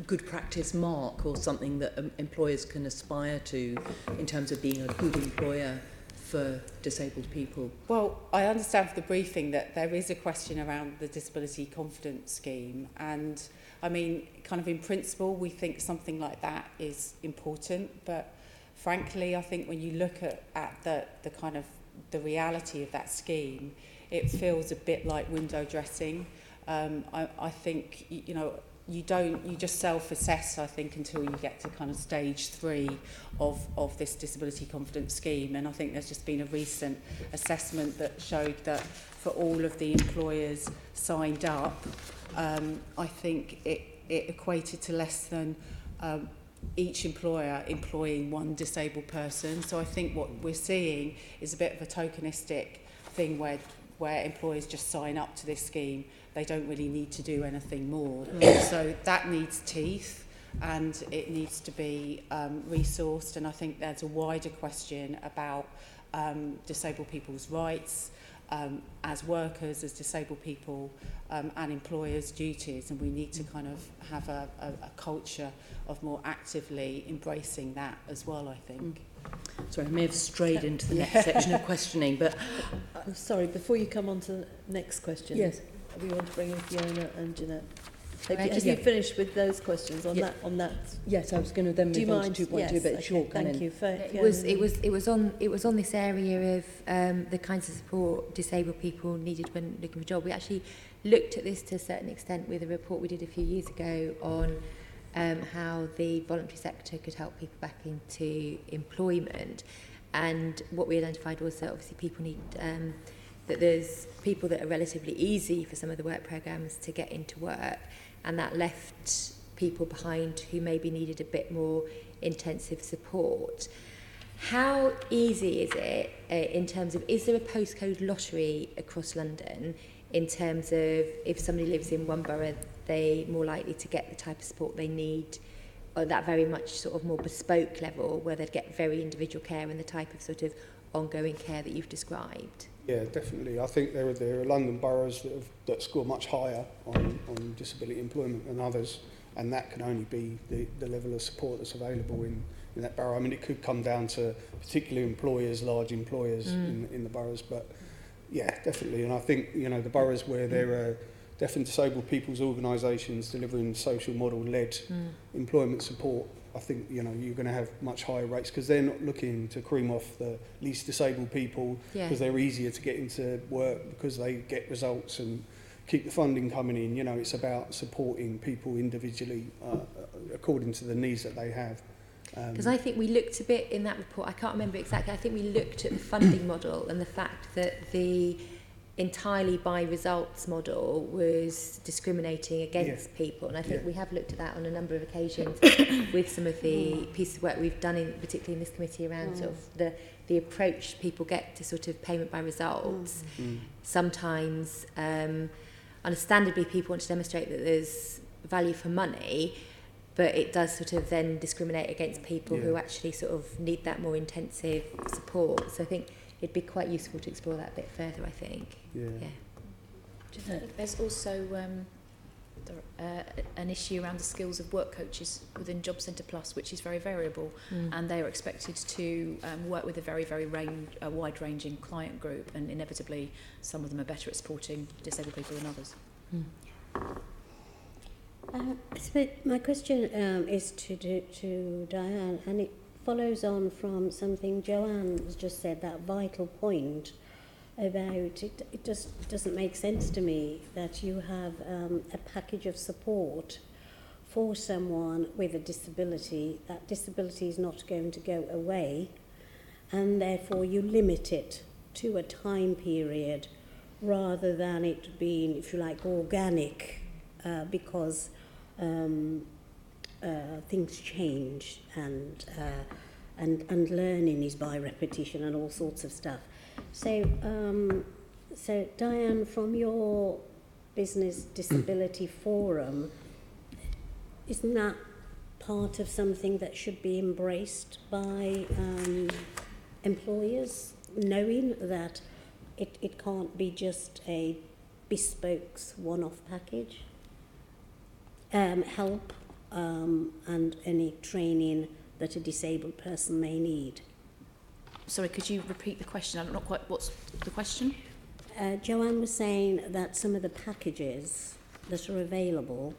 good practice mark or something that employers can aspire to in terms of being a good employer for disabled people? Well, I understand from the briefing that there is a question around the Disability Confidence Scheme, and I mean, kind of in principle, we think something like that is important, but frankly, I think when you look at the kind of the reality of that scheme, it feels a bit like window dressing. I think, you just self-assess, I think, until you get to kind of stage 3 of this disability confidence scheme. And I think there's just been a recent assessment that showed that for all of the employers signed up, I think it equated to less than each employer employing one disabled person. So I think what we're seeing is a bit of a tokenistic thing where employers just sign up to this scheme. They don't really need to do anything more. So that needs teeth, and it needs to be resourced. And I think there's a wider question about disabled people's rights as workers, as disabled people, and employers' duties. And we need to kind of have a culture of more actively embracing that as well, I think. Sorry, I may have strayed into the next section of questioning, but... sorry, before you come on to the next question, yes, we want to bring in Fiona and Jeanette. Have you finished with those questions on that? Yes, I was going to then move on to 2.2, yes, but okay, sure, thank you. It was on this area of the kinds of support disabled people needed when looking for a job. We actually looked at this to a certain extent with a report we did a few years ago on how the voluntary sector could help people back into employment. And what we identified was that obviously people need, that there's people that are relatively easy for some of the work programmes to get into work, and that left people behind who maybe needed a bit more intensive support. How easy is it in terms of, is there a postcode lottery across London in terms of if somebody lives in one borough, they're more likely to get the type of support they need, or that very much sort of more bespoke level where they'd get very individual care and the type of sort of ongoing care that you've described? Yeah, definitely. I think there are London boroughs that score much higher on disability employment than others, and that can only be the level of support that's available in that borough. I mean, it could come down to particular employers, large employers in the boroughs, but yeah, definitely. And I think, the boroughs where there are deaf and disabled people's organisations delivering social model-led employment support, I think, you're going to have much higher rates, because they're not looking to cream off the least disabled people, because they're easier to get into work because they get results and keep the funding coming in. It's about supporting people individually according to the needs that they have. Because I think we looked a bit in that report, I can't remember exactly, I think we looked at the funding model and the fact that the entirely by results model was discriminating against people, and I think we have looked at that on a number of occasions with some of the pieces of work we've done, particularly in this committee, around sort of the approach people get to sort of payment by results. Sometimes, understandably, people want to demonstrate that there's value for money, but it does sort of then discriminate against people who actually sort of need that more intensive support. So I think it'd be quite useful to explore that a bit further, I think. There's also an issue around the skills of work coaches within Job Centre Plus, which is very variable, and they are expected to work with a very, very wide-ranging client group, and inevitably some of them are better at supporting disabled people than others. So my question is to Diane, and it follows on from something Joanne has just said, that vital point about it just doesn't make sense to me that you have a package of support for someone with a disability. That disability is not going to go away, and therefore you limit it to a time period rather than it being, if you like, organic, because things change and learning is by repetition and all sorts of stuff. So Diane, from your Business Disability Forum, isn't that part of something that should be embraced by employers, knowing that it can't be just a bespoke one-off package? Help and any training that a disabled person may need. Sorry, could you repeat the question? I'm not quite... What's the question? Joanne was saying that some of the packages that are available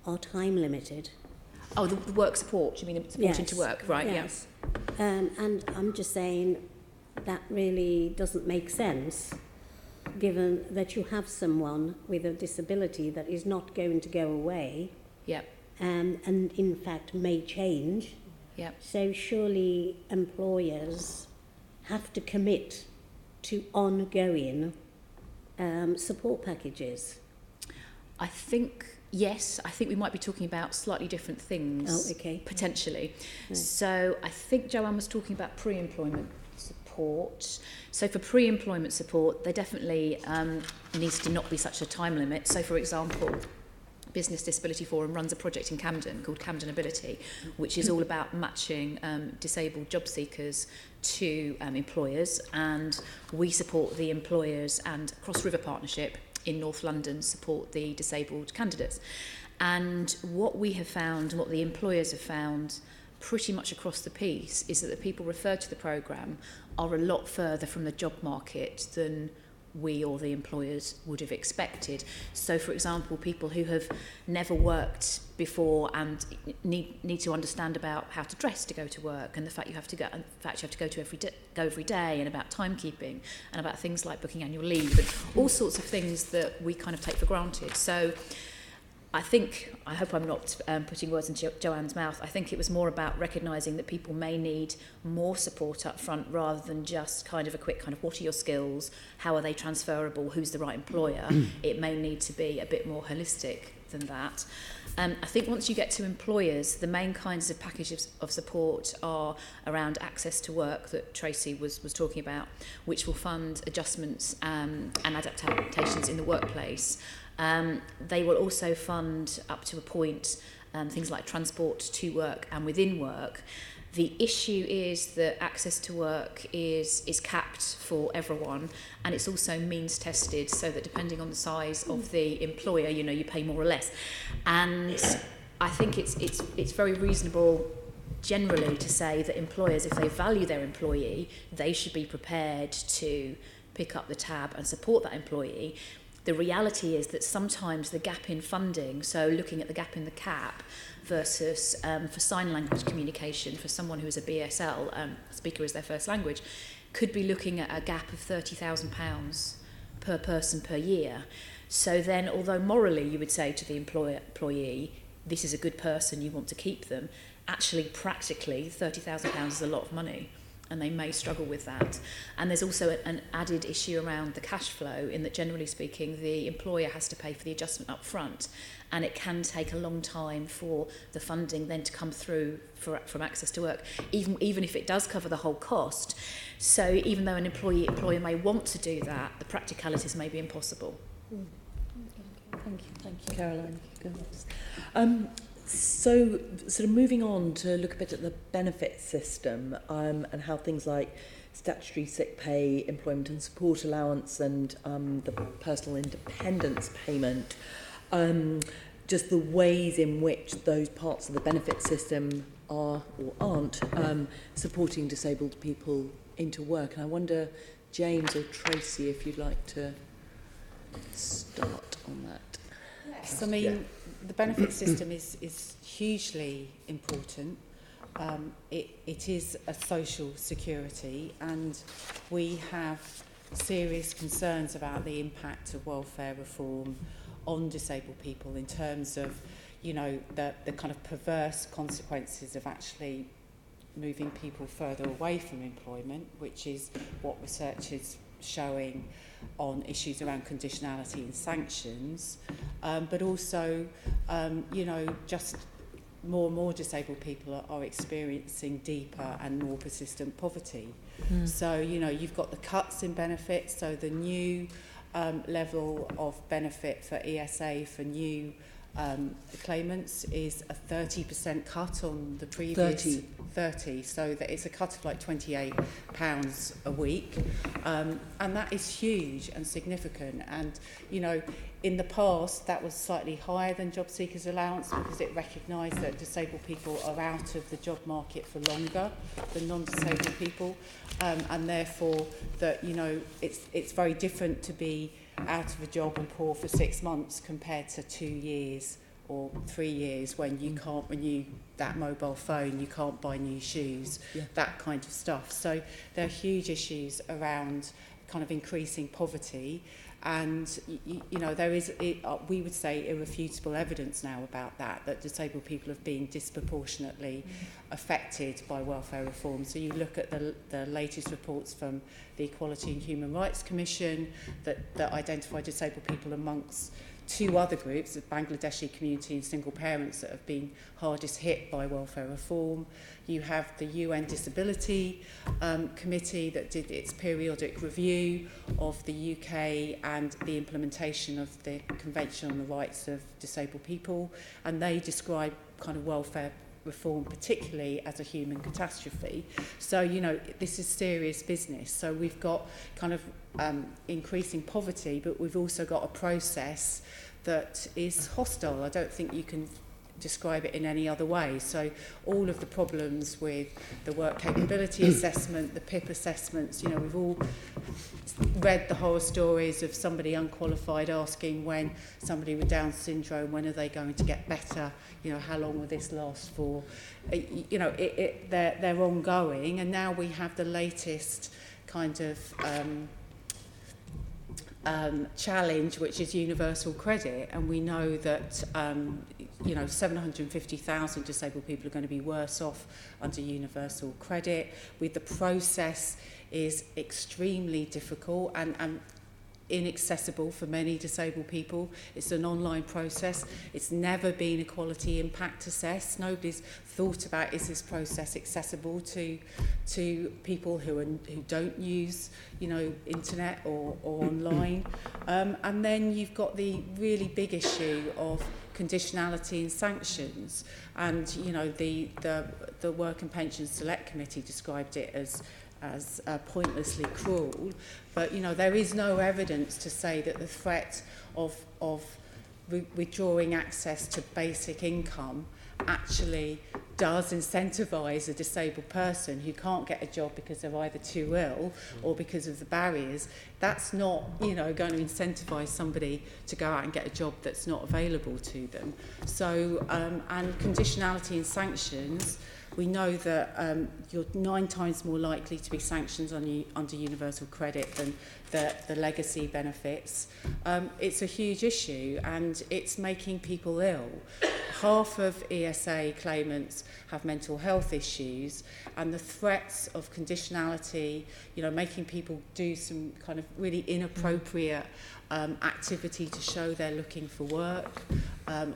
are time limited. Oh, the work support, you mean supporting to work, right? Yes. And I'm just saying that really doesn't make sense, given that you have someone with a disability that is not going to go away. Yep. And in fact may change. Yep. So surely employers have to commit to ongoing support packages. I think, yes, I think we might be talking about slightly different things, potentially. Right. So I think Joanne was talking about pre-employment support. So for pre-employment support, there definitely needs to not be such a time limit. So for example, Business Disability Forum runs a project in Camden called Camden Ability, which is all about matching disabled job seekers to employers, and we support the employers, and Cross River Partnership in North London support the disabled candidates. And what we have found, and what the employers have found pretty much across the piece, is that the people referred to the programme are a lot further from the job market than we or the employers would have expected. So for example, people who have never worked before and need to understand about how to dress to go to work, and the fact you have to go every day, and about timekeeping, and about things like booking annual leave, and all sorts of things that we kind of take for granted. So I hope I'm not putting words into Joanne's mouth. I think it was more about recognising that people may need more support up front rather than just kind of a quick kind of, what are your skills, how are they transferable, who's the right employer. It may need to be a bit more holistic than that. I think once you get to employers, the main kinds of packages of support are around access to work that Tracey was talking about, which will fund adjustments and adaptations in the workplace. They will also fund, up to a point, things like transport to work and within work. The issue is that access to work is capped for everyone, and it's also means tested, so that depending on the size of the employer, you pay more or less. And I think it's very reasonable generally to say that employers, if they value their employee, they should be prepared to pick up the tab and support that employee. The reality is that sometimes the gap in funding, so looking at the gap in the cap versus for sign language communication for someone who is a BSL, speaker is their first language, could be looking at a gap of £30,000 per person per year. So then, although morally you would say to the employee, this is a good person, you want to keep them, actually practically £30,000 is a lot of money. and they may struggle with that. And there's also an added issue around the cash flow, in that generally speaking the employer has to pay for the adjustment up front, and it can take a long time for the funding then to come through from Access to Work, even if it does cover the whole cost. So even though an employer may want to do that, the practicalities may be impossible. Thank you, Caroline. Go So sort of moving on to look a bit at the benefit system, and how things like statutory sick pay, employment and support allowance, and the personal independence payment, just the ways in which those parts of the benefit system are or aren't supporting disabled people into work. And I wonder, James or Tracey, if you'd like to start on that. Yes, I mean, the benefit system is hugely important. It is a social security, and we have serious concerns about the impact of welfare reform on disabled people in terms of, you know, the kind of perverse consequences of actually moving people further away from employment, which is what research is showing on issues around conditionality and sanctions, but also, you know, just more and more disabled people are experiencing deeper and more persistent poverty. So, you know, you've got the cuts in benefits, so the new level of benefit for ESA for new claimants is a 30% cut on the previous 30, so that it's a cut of like £28 a week, and that is huge and significant. And you know, in the past that was slightly higher than job seekers allowance because it recognised that disabled people are out of the job market for longer than non-disabled people, and therefore that, you know, it's very different to be out of a job and poor for 6 months compared to 2 years or 3 years when you can't renew that mobile phone, you can't buy new shoes, that kind of stuff. So there are huge issues around kind of increasing poverty, and you know, there is, we would say, irrefutable evidence now about that disabled people have been disproportionately affected by welfare reform. So you look at the latest reports from the Equality and Human Rights Commission that identify disabled people amongst 2 other groups, the Bangladeshi community and single parents, that have been hardest hit by welfare reform. You have the UN Disability Committee that did its periodic review of the UK and the implementation of the Convention on the Rights of Disabled People, and they describe kind of welfare reform particularly as a human catastrophe. So, you know, this is serious business. So we've got kind of increasing poverty, but we've also got a process that is hostile. I don't think you can describe it in any other way. So all of the problems with the work capability assessment, the PIP assessments, you know, we've all read the horror stories of somebody unqualified asking when somebody with Down syndrome, when are they going to get better? You know, how long will this last for? You know, they're ongoing, and now we have the latest kind of challenge, which is universal credit, and we know that you know, 750,000 disabled people are going to be worse off under universal credit. With the process is extremely difficult and inaccessible for many disabled people. It's an online process. It's never been equality impact assessed. Nobody's thought about, is this process accessible to people who don't use, you know, internet or online. And then you've got the really big issue of conditionality and sanctions. And you know, the Work and Pensions Select Committee described it as pointlessly cruel, but you know, there is no evidence to say that the threat of withdrawing access to basic income actually does incentivise a disabled person who can't get a job because they're either too ill or because of the barriers. That's not, you know, going to incentivise somebody to go out and get a job that's not available to them. So, and conditionality and sanctions, we know that you're 9 times more likely to be sanctioned under universal credit than the legacy benefits. It's a huge issue, and it's making people ill. Half of ESA claimants have mental health issues, and the threats of conditionality, making people do some kind of really inappropriate activity to show they're looking for work,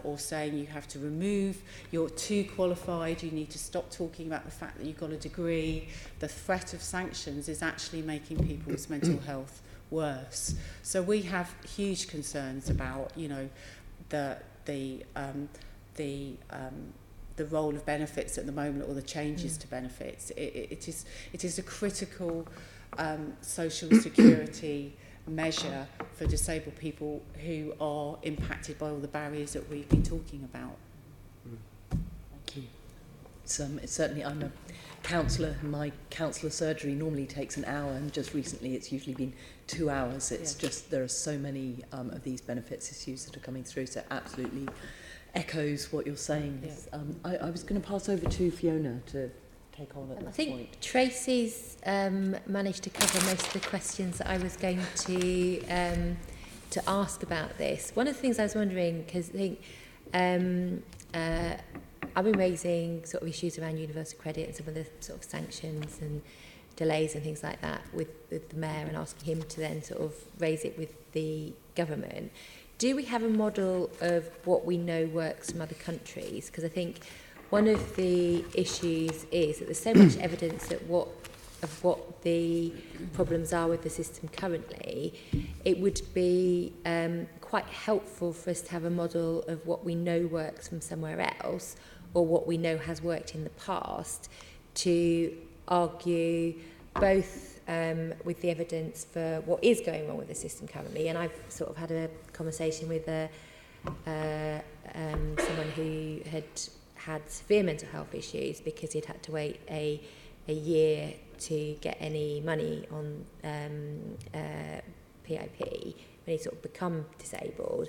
or saying you have to remove, you're too qualified, you need to stop talking about the fact that you've got a degree. The threat of sanctions is actually making people's mental health worse. So we have huge concerns about, the role of benefits at the moment, or the changes to benefits. It is a critical social security measure for disabled people who are impacted by all the barriers that we've been talking about. Thank you. It's certainly, I'm a counsellor, and my counsellor surgery normally takes an hour, and just recently it's usually been 2 hours. It's just, there are so many of these benefits issues that are coming through, so absolutely echoes what you're saying. Yeah. I was going to pass over to Fiona to take on at this I think point. Tracey's managed to cover most of the questions that I was going to ask about this. One of the things I was wondering, because I think I've been raising sort of issues around universal credit and some of the sort of sanctions and delays and things like that with the Mayor, and asking him to then sort of raise it with the government. Do we have a model of what we know works from other countries? Because I think one of the issues is that there's so much evidence that what the problems are with the system currently. It would be quite helpful for us to have a model of what we know works from somewhere else, or what we know has worked in the past, to argue both with the evidence for what is going wrong with the system currently. And I've sort of had a conversation with someone who had severe mental health issues because he'd had to wait a year to get any money on PIP when he sort of become disabled.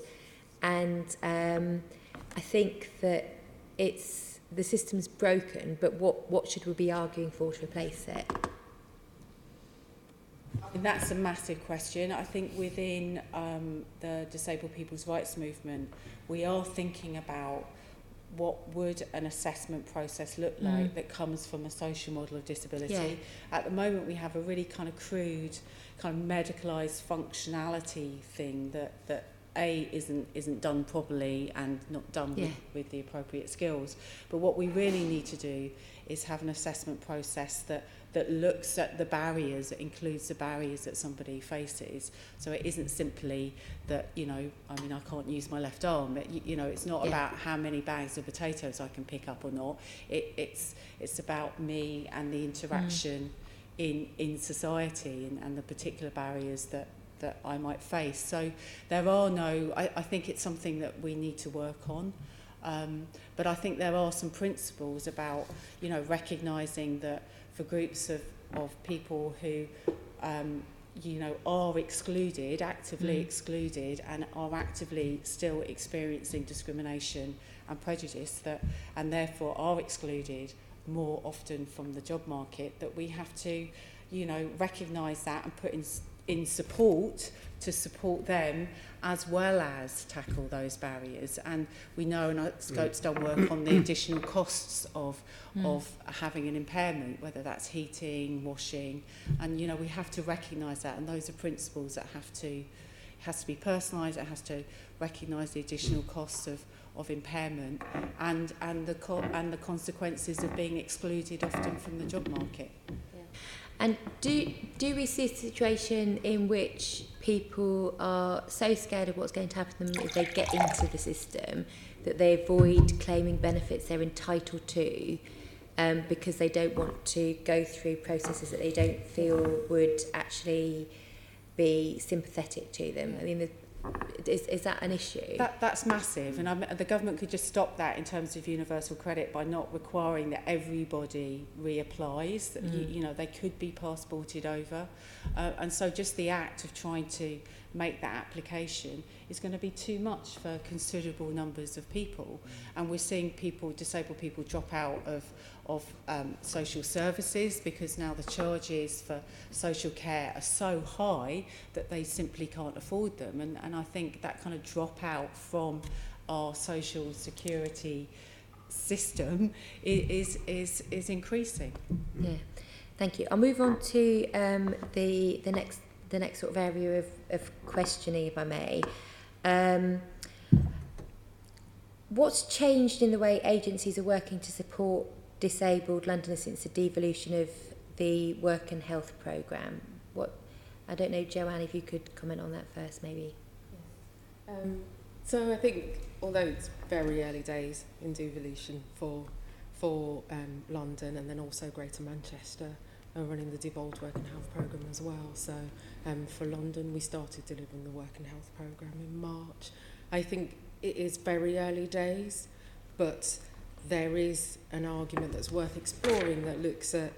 And I think that the system's broken, but what should we be arguing for to replace it? And that's a massive question. I think within the disabled people's rights movement, we are thinking about what would an assessment process look like that comes from a social model of disability. Yeah. At the moment, we have a really kind of crude, kind of medicalised functionality thing that isn't done properly and not done with the appropriate skills. But what we really need to do is have an assessment process that looks at the barriers, that includes the barriers that somebody faces. So it isn't simply that, I can't use my left arm. It's not about how many bags of potatoes I can pick up or not. It's about me and the interaction in society and the particular barriers that I might face. So there are I think it's something that we need to work on. But I think there are some principles about, recognising that for groups of people who, are excluded, actively excluded, and are actively still experiencing discrimination and prejudice, and therefore are excluded more often from the job market, that we have to, recognise that and put in support to support them, as well as tackle those barriers. And we know, and Scope's done work on the additional costs of having an impairment, whether that's heating, washing, and we have to recognise that, and those are principles that has to be personalised. It has to recognise the additional costs of impairment and the consequences of being excluded often from the job market. And do we see a situation in which people are so scared of what's going to happen to them if they get into the system that they avoid claiming benefits they're entitled to because they don't want to go through processes that they don't feel would actually be sympathetic to them? I mean, is that an issue? That's massive, and the government could just stop that in terms of universal credit by not requiring that everybody reapplies. That they could be passported over, and so just the act of trying to make that application is going to be too much for considerable numbers of people. And we're seeing disabled people drop out of social services because now the charges for social care are so high that they simply can't afford them. And I think that kind of drop out from our social security system is increasing. Yeah, thank you. I'll move on to the next sort of area of questioning, if I may. What's changed in the way agencies are working to support disabled Londoners since the devolution of the Work and Health programme? I don't know, Joanne, if you could comment on that first, maybe. So I think, although it's very early days in devolution for London and then also Greater Manchester are running the devolved Work and Health programme as well. So for London, we started delivering the Work and Health programme in March. I think it is very early days, but there is an argument that's worth exploring that looks at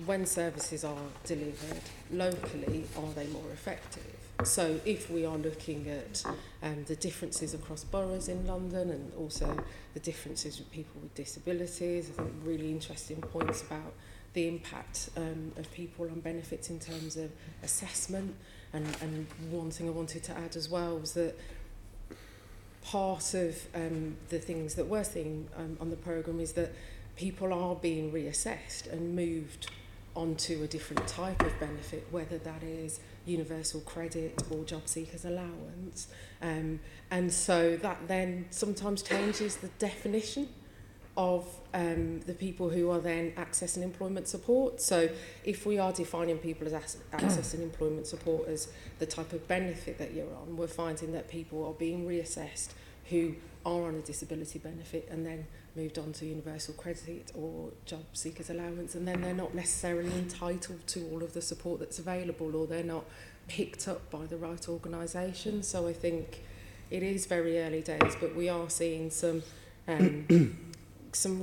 when services are delivered locally, are they more effective? So if we are looking at the differences across boroughs in London and also the differences with people with disabilities, I think really interesting points about the impact of people on benefits in terms of assessment. And one thing I wanted to add as well was that part of the things that we're seeing on the programme is that people are being reassessed and moved onto a different type of benefit, whether that is universal credit or job seekers allowance. And so that then sometimes changes the definition of the people who are then accessing employment support. So if we are defining people as accessing employment support as the type of benefit that you're on, we're finding that people are being reassessed who are on a disability benefit and then moved on to universal credit or job seekers allowance, and then they're not necessarily entitled to all of the support that's available, or they're not picked up by the right organisation. So I think it is very early days, but we are seeing some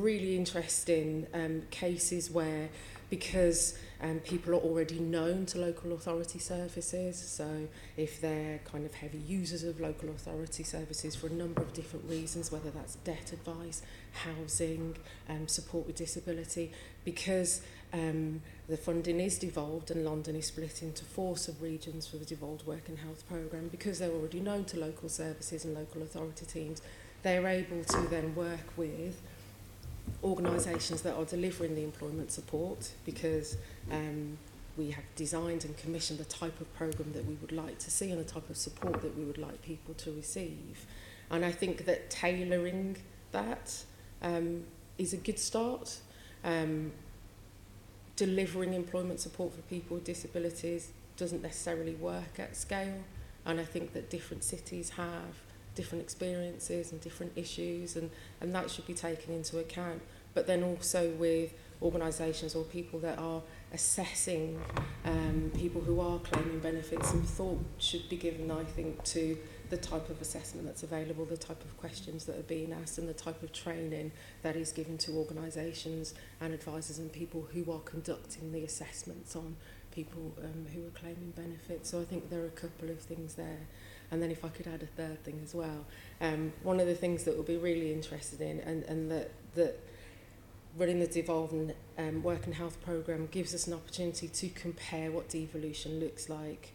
really interesting cases where, because people are already known to local authority services, so if they're kind of heavy users of local authority services for a number of different reasons, whether that's debt advice, housing, support with disability, because the funding is devolved and London is split into 4 sub-regions for the devolved Work and Health programme, because they're already known to local services and local authority teams, they're able to then work with organisations that are delivering the employment support, because we have designed and commissioned the type of programme that we would like to see and the type of support that we would like people to receive. And I think that tailoring that is a good start. Delivering employment support for people with disabilities doesn't necessarily work at scale, and I think that different cities have different experiences and different issues, and that should be taken into account. But then also with organisations or people that are assessing people who are claiming benefits, some thought should be given, I think, to the type of assessment that's available, the type of questions that are being asked, and the type of training that is given to organisations and advisors and people who are conducting the assessments on people who are claiming benefits. So I think there are a couple of things there. And then if I could add a third thing as well, one of the things that we'll be really interested in, and that running the devolved Work and Health programme gives us an opportunity to compare what devolution looks like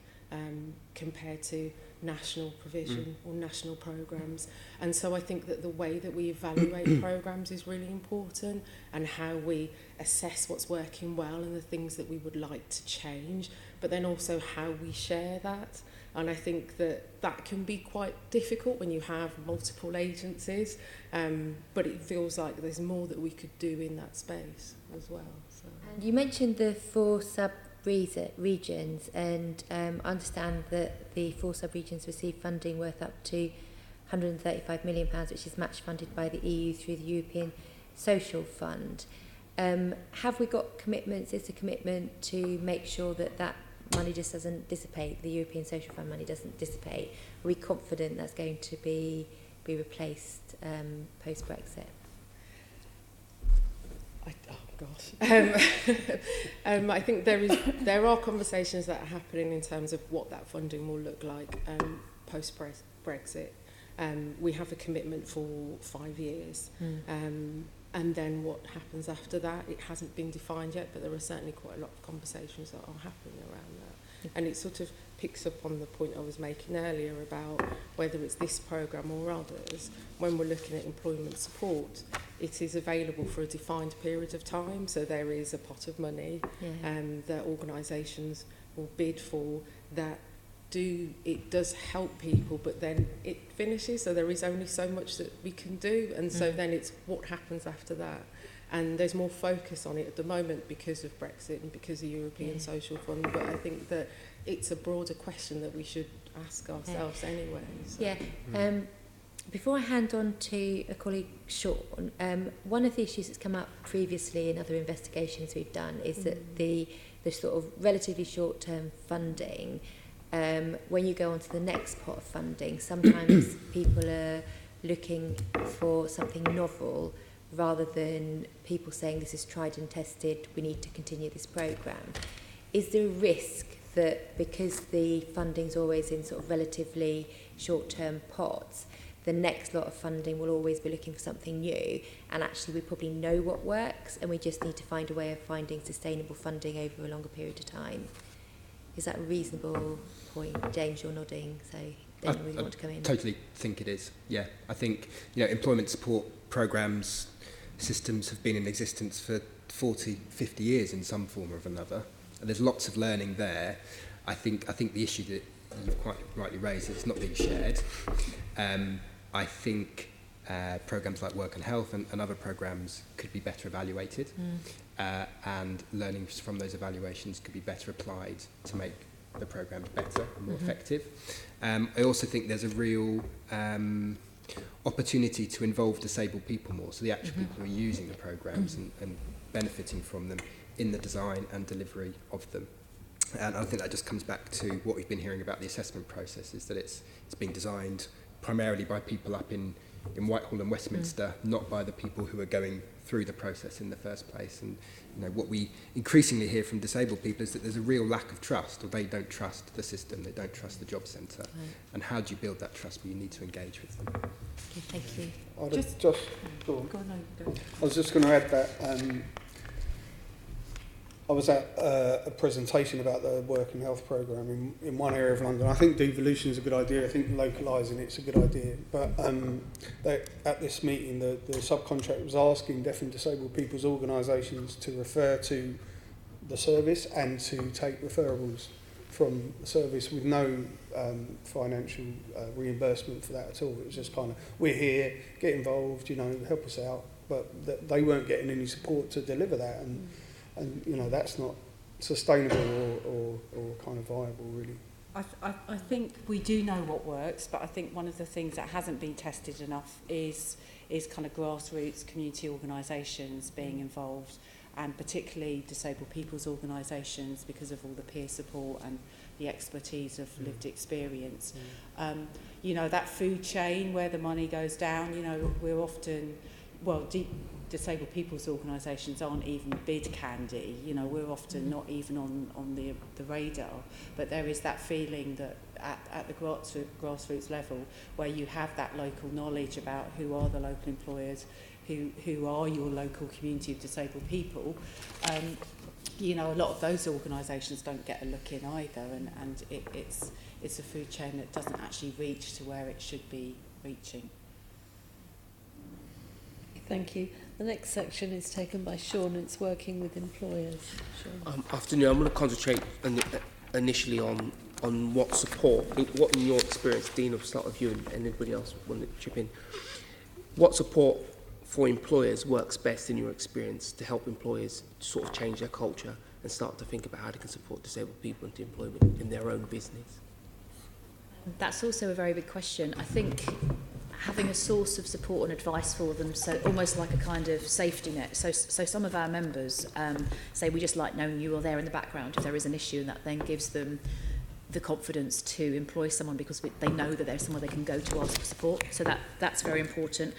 compared to national provision or national programmes. And so I think that the way that we evaluate programmes is really important, and how we assess what's working well and the things that we would like to change, but then also how we share that. And I think that that can be quite difficult when you have multiple agencies, but it feels like there's more that we could do in that space as well. So. And you mentioned the 4 sub-regions, and I understand that the 4 sub-regions receive funding worth up to £135 million, which is match funded by the EU through the European Social Fund. Have we got commitments? Is the commitment to make sure that that money just doesn't dissipate, the European Social Fund money doesn't dissipate? Are we confident that's going to be replaced post-Brexit? gosh. I think there are conversations that are happening in terms of what that funding will look like post-Brexit. We have a commitment for 5 years. And then what happens after that, it hasn't been defined yet, but there are certainly quite a lot of conversations that are happening around that. And it sort of picks up on the point I was making earlier about whether it's this programme or others. When we're looking at employment support, it is available for a defined period of time, so there is a pot of money that organisations will bid for that it does help people, but then it finishes, so there is only so much that we can do, and so then it's what happens after that. And there's more focus on it at the moment because of Brexit and because of the European Social Fund, but I think that it's a broader question that we should ask ourselves anyway. So. Before I hand on to a colleague, Sean, one of the issues that's come up previously in other investigations we've done is that the sort of relatively short-term funding, when you go on to the next pot of funding, sometimes people are looking for something novel rather than people saying this is tried and tested, we need to continue this programme. Is there a risk that because the funding's always in sort of relatively short-term pots, the next lot of funding will always be looking for something new, and actually we probably know what works and we just need to find a way of finding sustainable funding over a longer period of time? Is that a reasonable point? James, you're nodding, so don't really want to come in. I totally think it is, yeah. I think, employment support programmes, systems have been in existence for 40, 50 years in some form or another. And there's lots of learning there. I think the issue that you've quite rightly raised is it's not being shared. I think programmes like Work and Health and other programmes could be better evaluated, and learnings from those evaluations could be better applied to make the programmes better and more effective. I also think there's a real opportunity to involve disabled people more, so the actual people who are using the programmes and benefiting from them in the design and delivery of them. And I think that just comes back to what we've been hearing about the assessment process, is that it's being designed primarily by people up in Whitehall and Westminster, not by the people who are going through the process in the first place. And what we increasingly hear from disabled people is that there's a real lack of trust, or they don't trust the system, they don't trust the job centre. And how do you build that trust? Well, you need to engage with them. Okay, thank you. Go on. Go on, no, go. I was just going to add that I was at a presentation about the Work and Health programme in one area of London. I think devolution is a good idea. I think localising it's a good idea. But at this meeting, the subcontractor was asking deaf and disabled people's organisations to refer to the service and to take referrals from the service with no financial reimbursement for that at all. It was just kind of, we're here, get involved, help us out. But they weren't getting any support to deliver that. And that's not sustainable or kind of viable, really. I think we do know what works, but I think one of the things that hasn't been tested enough is kind of grassroots community organisations being involved, and particularly disabled people's organisations, because of all the peer support and the expertise of lived experience. That food chain where the money goes down, we're often, disabled people's organisations aren't even bid candy. We're often not even on the radar. But there is that feeling that at the grassroots level, where you have that local knowledge about who are the local employers, who are your local community of disabled people. A lot of those organisations don't get a look in either, and it's a food chain that doesn't actually reach to where it should be reaching. Thank you. The next section is taken by Sean. It's working with employers. Sean. Afternoon. I'm going to concentrate initially on what support, what in your experience, Dean, I'll start with you and anybody else want to chip in. What support for employers works best in your experience to help employers sort of change their culture and start to think about how they can support disabled people into employment in their own business? That's also a very big question. I think having a source of support and advice for them, so almost like a kind of safety net. So some of our members say, we just like knowing you are there in the background if there is an issue, and that then gives them the confidence to employ someone because they know that there's somewhere they can go to ask for support. So that's very important.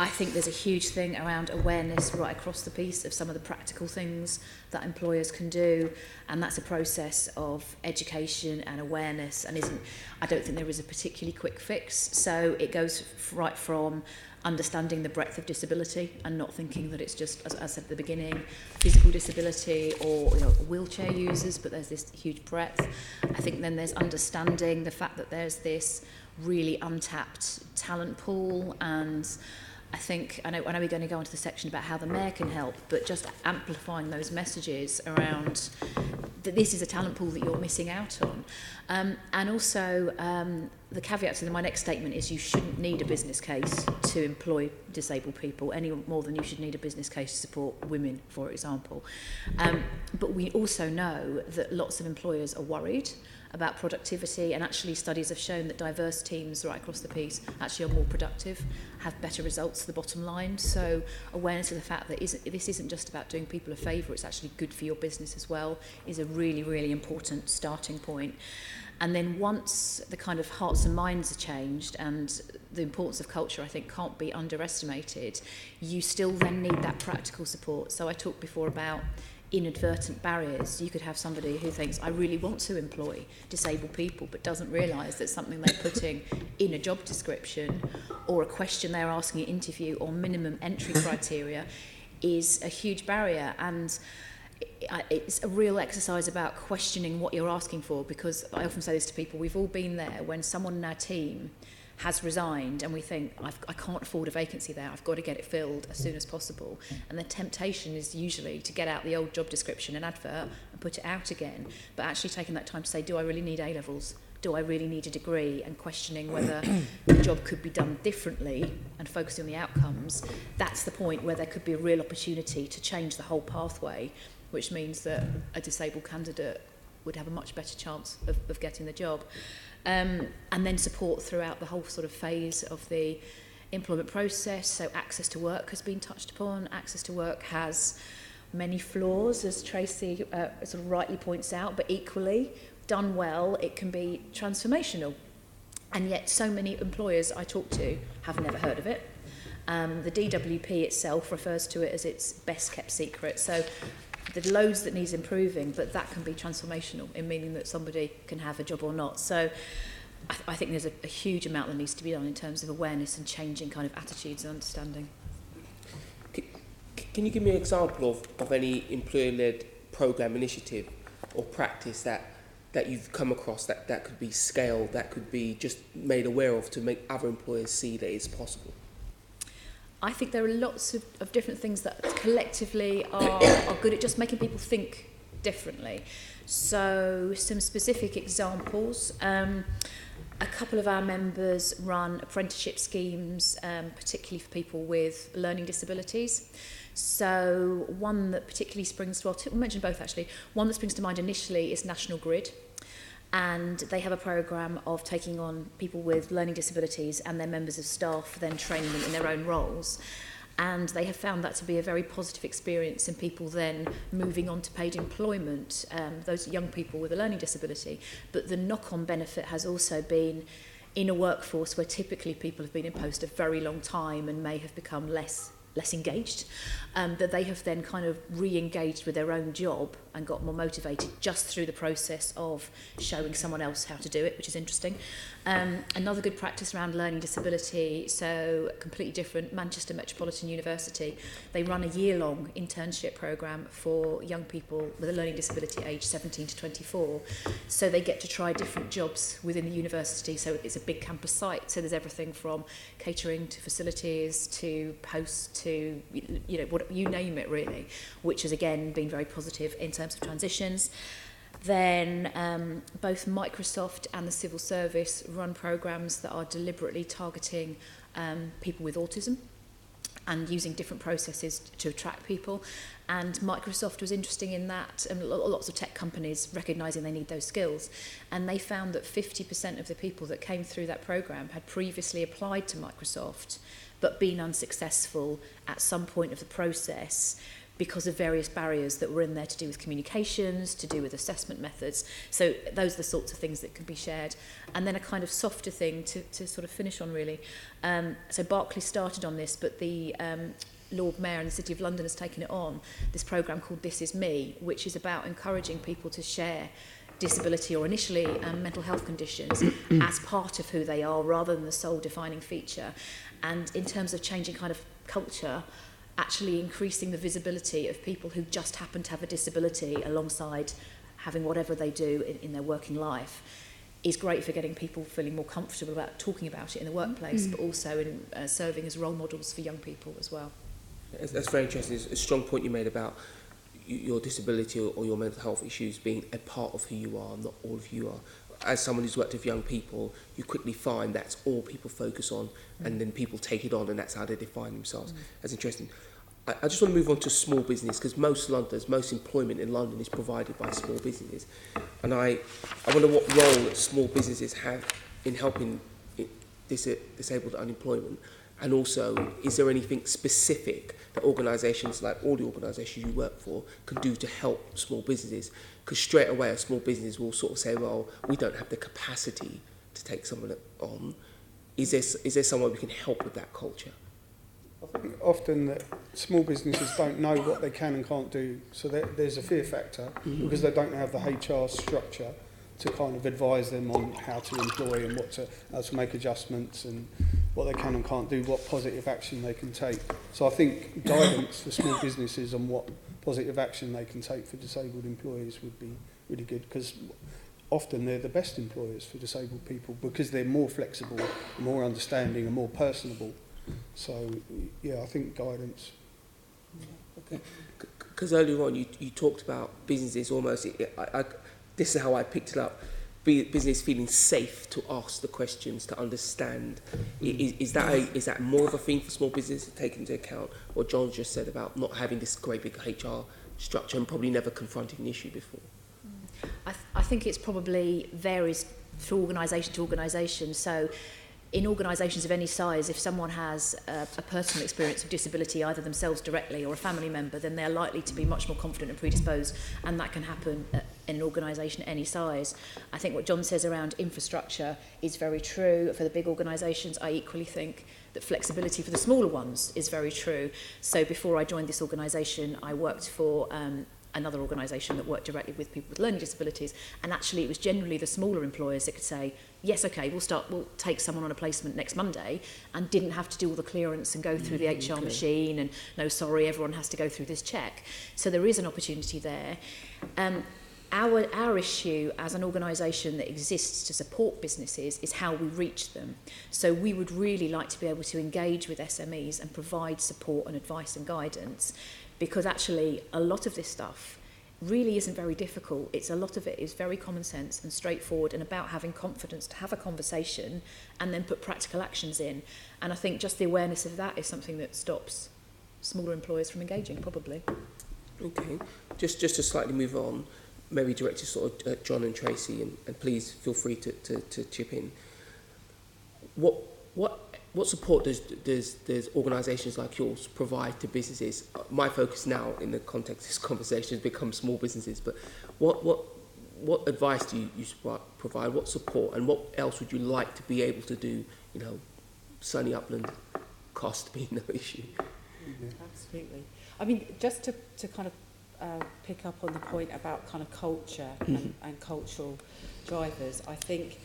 I think there's a huge thing around awareness right across the piece of some of the practical things that employers can do, and that's a process of education and awareness, and I don't think there is a particularly quick fix. So it goes right from understanding the breadth of disability and not thinking that it's just, as I said at the beginning, physical disability or wheelchair users, but there's this huge breadth. I think then there's understanding the fact that there's this really untapped talent pool, and I know we're going to go into the section about how the mayor can help, but just amplifying those messages around that this is a talent pool that you're missing out on. And also, the caveat to my next statement is you shouldn't need a business case to employ disabled people any more than you should need a business case to support women, for example. But we also know that lots of employers are worried about productivity, and actually studies have shown that diverse teams right across the piece actually are more productive, have better results to the bottom line. So awareness of the fact that this isn't just about doing people a favour, it's actually good for your business as well, is a really, really important starting point. And then once the kind of hearts and minds are changed, and the importance of culture, I think, can't be underestimated, you still then need that practical support. So I talked before about inadvertent barriers. You could have somebody who thinks, I really want to employ disabled people, but doesn't realise that something they're putting in a job description or a question they're asking an interview or minimum entry criteria is a huge barrier. And it's a real exercise about questioning what you're asking for, because I often say this to people, we've all been there when someone in our team has resigned and we think, I can't afford a vacancy there, I've got to get it filled as soon as possible. And the temptation is usually to get out the old job description and advert and put it out again, but actually taking that time to say, do I really need A-levels? Do I really need a degree? And questioning whether the job could be done differently and focusing on the outcomes. That's the point where there could be a real opportunity to change the whole pathway, which means that a disabled candidate would have a much better chance of getting the job. And then support throughout the whole sort of phase of the employment process. So access to work has been touched upon. Access to work has many flaws, as Tracey sort of rightly points out, but equally, done well, it can be transformational. And yet so many employers I talk to have never heard of it. The DWP itself refers to it as its best kept secret. So there's loads that needs improving, but that can be transformational in meaning that somebody can have a job or not. So I think there's a huge amount that needs to be done in terms of awareness and changing kind of attitudes and understanding. Can you give me an example of any employer-led programme, initiative or practice that you've come across that could be scaled, that could be just made aware of to make other employers see that it's possible? I think there are lots of different things that collectively are good at just making people think differently. So some specific examples. A couple of our members run apprenticeship schemes, particularly for people with learning disabilities. So one that particularly springs to, well, we mentioned both actually. One that springs to mind initially is National Grid. And they have a programme of taking on people with learning disabilities and their members of staff, then training them in their own roles. And they have found that to be a very positive experience in people then moving on to paid employment, those young people with a learning disability. But the knock-on benefit has also been in a workforce where typically people have been in post a very long time and may have become less engaged, that they have then kind of re-engaged with their own job and got more motivated just through the process of showing someone else how to do it, which is interesting. Another good practice around learning disability, so completely different, Manchester Metropolitan University, they run a year-long internship programme for young people with a learning disability aged 17 to 24. So they get to try different jobs within the university, so it's a big campus site, so there's everything from catering to facilities to post to, you know, what, you name it really, which has again been very positive in terms of transitions. Then both Microsoft and the civil service run programs that are deliberately targeting people with autism and using different processes to attract people. And Microsoft was interesting in that, and lots of tech companies recognising they need those skills. And they found that 50% of the people that came through that program had previously applied to Microsoft but been unsuccessful at some point of the process because of various barriers that were in there to do with communications, to do with assessment methods. So those are the sorts of things that can be shared. And then a kind of softer thing to sort of finish on, really. So Berkeley started on this, but the Lord Mayor and the City of London has taken it on, this programme called This Is Me, which is about encouraging people to share disability or initially mental health conditions as part of who they are rather than the sole defining feature. And in terms of changing kind of culture, actually increasing the visibility of people who just happen to have a disability alongside having whatever they do in their working life is great for getting people feeling more comfortable about talking about it in the workplace, but also in serving as role models for young people as well. That's very interesting. It's a strong point you made about your disability or your mental health issues being a part of who you are, not all of you are. As someone who's worked with young people, you quickly find that's all people focus on, and then people take it on, and that's how they define themselves. That's interesting. I just want to move on to small business, because most employment in London is provided by small businesses. And I wonder what role that small businesses have in helping disabled unemployment. And also, is there anything specific that organisations, like all the organisations you work for, can do to help small businesses? Because straight away, a small business will sort of say, well, we don't have the capacity to take someone on. Is there some way we can help with that culture? I think often that small businesses don't know what they can and can't do, so there's a fear factor because they don't have the HR structure to kind of advise them on how to employ and how to make adjustments and what they can and can't do, what positive action they can take. So I think guidance for small businesses on what positive action they can take for disabled employees would be really good, because often they're the best employers for disabled people because they're more flexible, more understanding and more personable. So yeah, I think guidance. Okay. Because earlier on you talked about businesses almost, this is how I picked it up, business feeling safe to ask the questions, to understand. Is that more of a thing for small business to take into account what John just said about not having this great big HR structure and probably never confronting an issue before? I think it's probably varies through organisation to organisation. So in organisations of any size, if someone has a personal experience of disability, either themselves directly or a family member, then they're likely to be much more confident and predisposed, and that can happen in an organisation at any size. I think what John says around infrastructure is very true. For the big organisations, I equally think that flexibility for the smaller ones is very true. So before I joined this organisation, I worked for another organisation that worked directly with people with learning disabilities, and actually it was generally the smaller employers that could say, yes, okay, we'll take someone on a placement next Monday, and didn't have to do all the clearance and go through the HR machine and no, sorry, everyone has to go through this check. So there is an opportunity there. Our issue as an organisation that exists to support businesses is how we reach them. So we would really like to be able to engage with SMEs and provide support and advice and guidance, because actually a lot of this stuff really isn't very difficult. A lot of it is very common sense and straightforward and about having confidence to have a conversation and then put practical actions in. And I think just the awareness of that is something that stops smaller employers from engaging, probably. Okay, just to slightly move on, maybe directed sort of John and Tracey, and please feel free to chip in. What support does organisations like yours provide to businesses? My focus now, in the context of this conversation, has become small businesses. But what advice do you provide? What support, and what else would you like to be able to do? You know, sunny upland, cost being no issue. Absolutely. I mean, just to kind of pick up on the point about kind of culture and cultural drivers, I think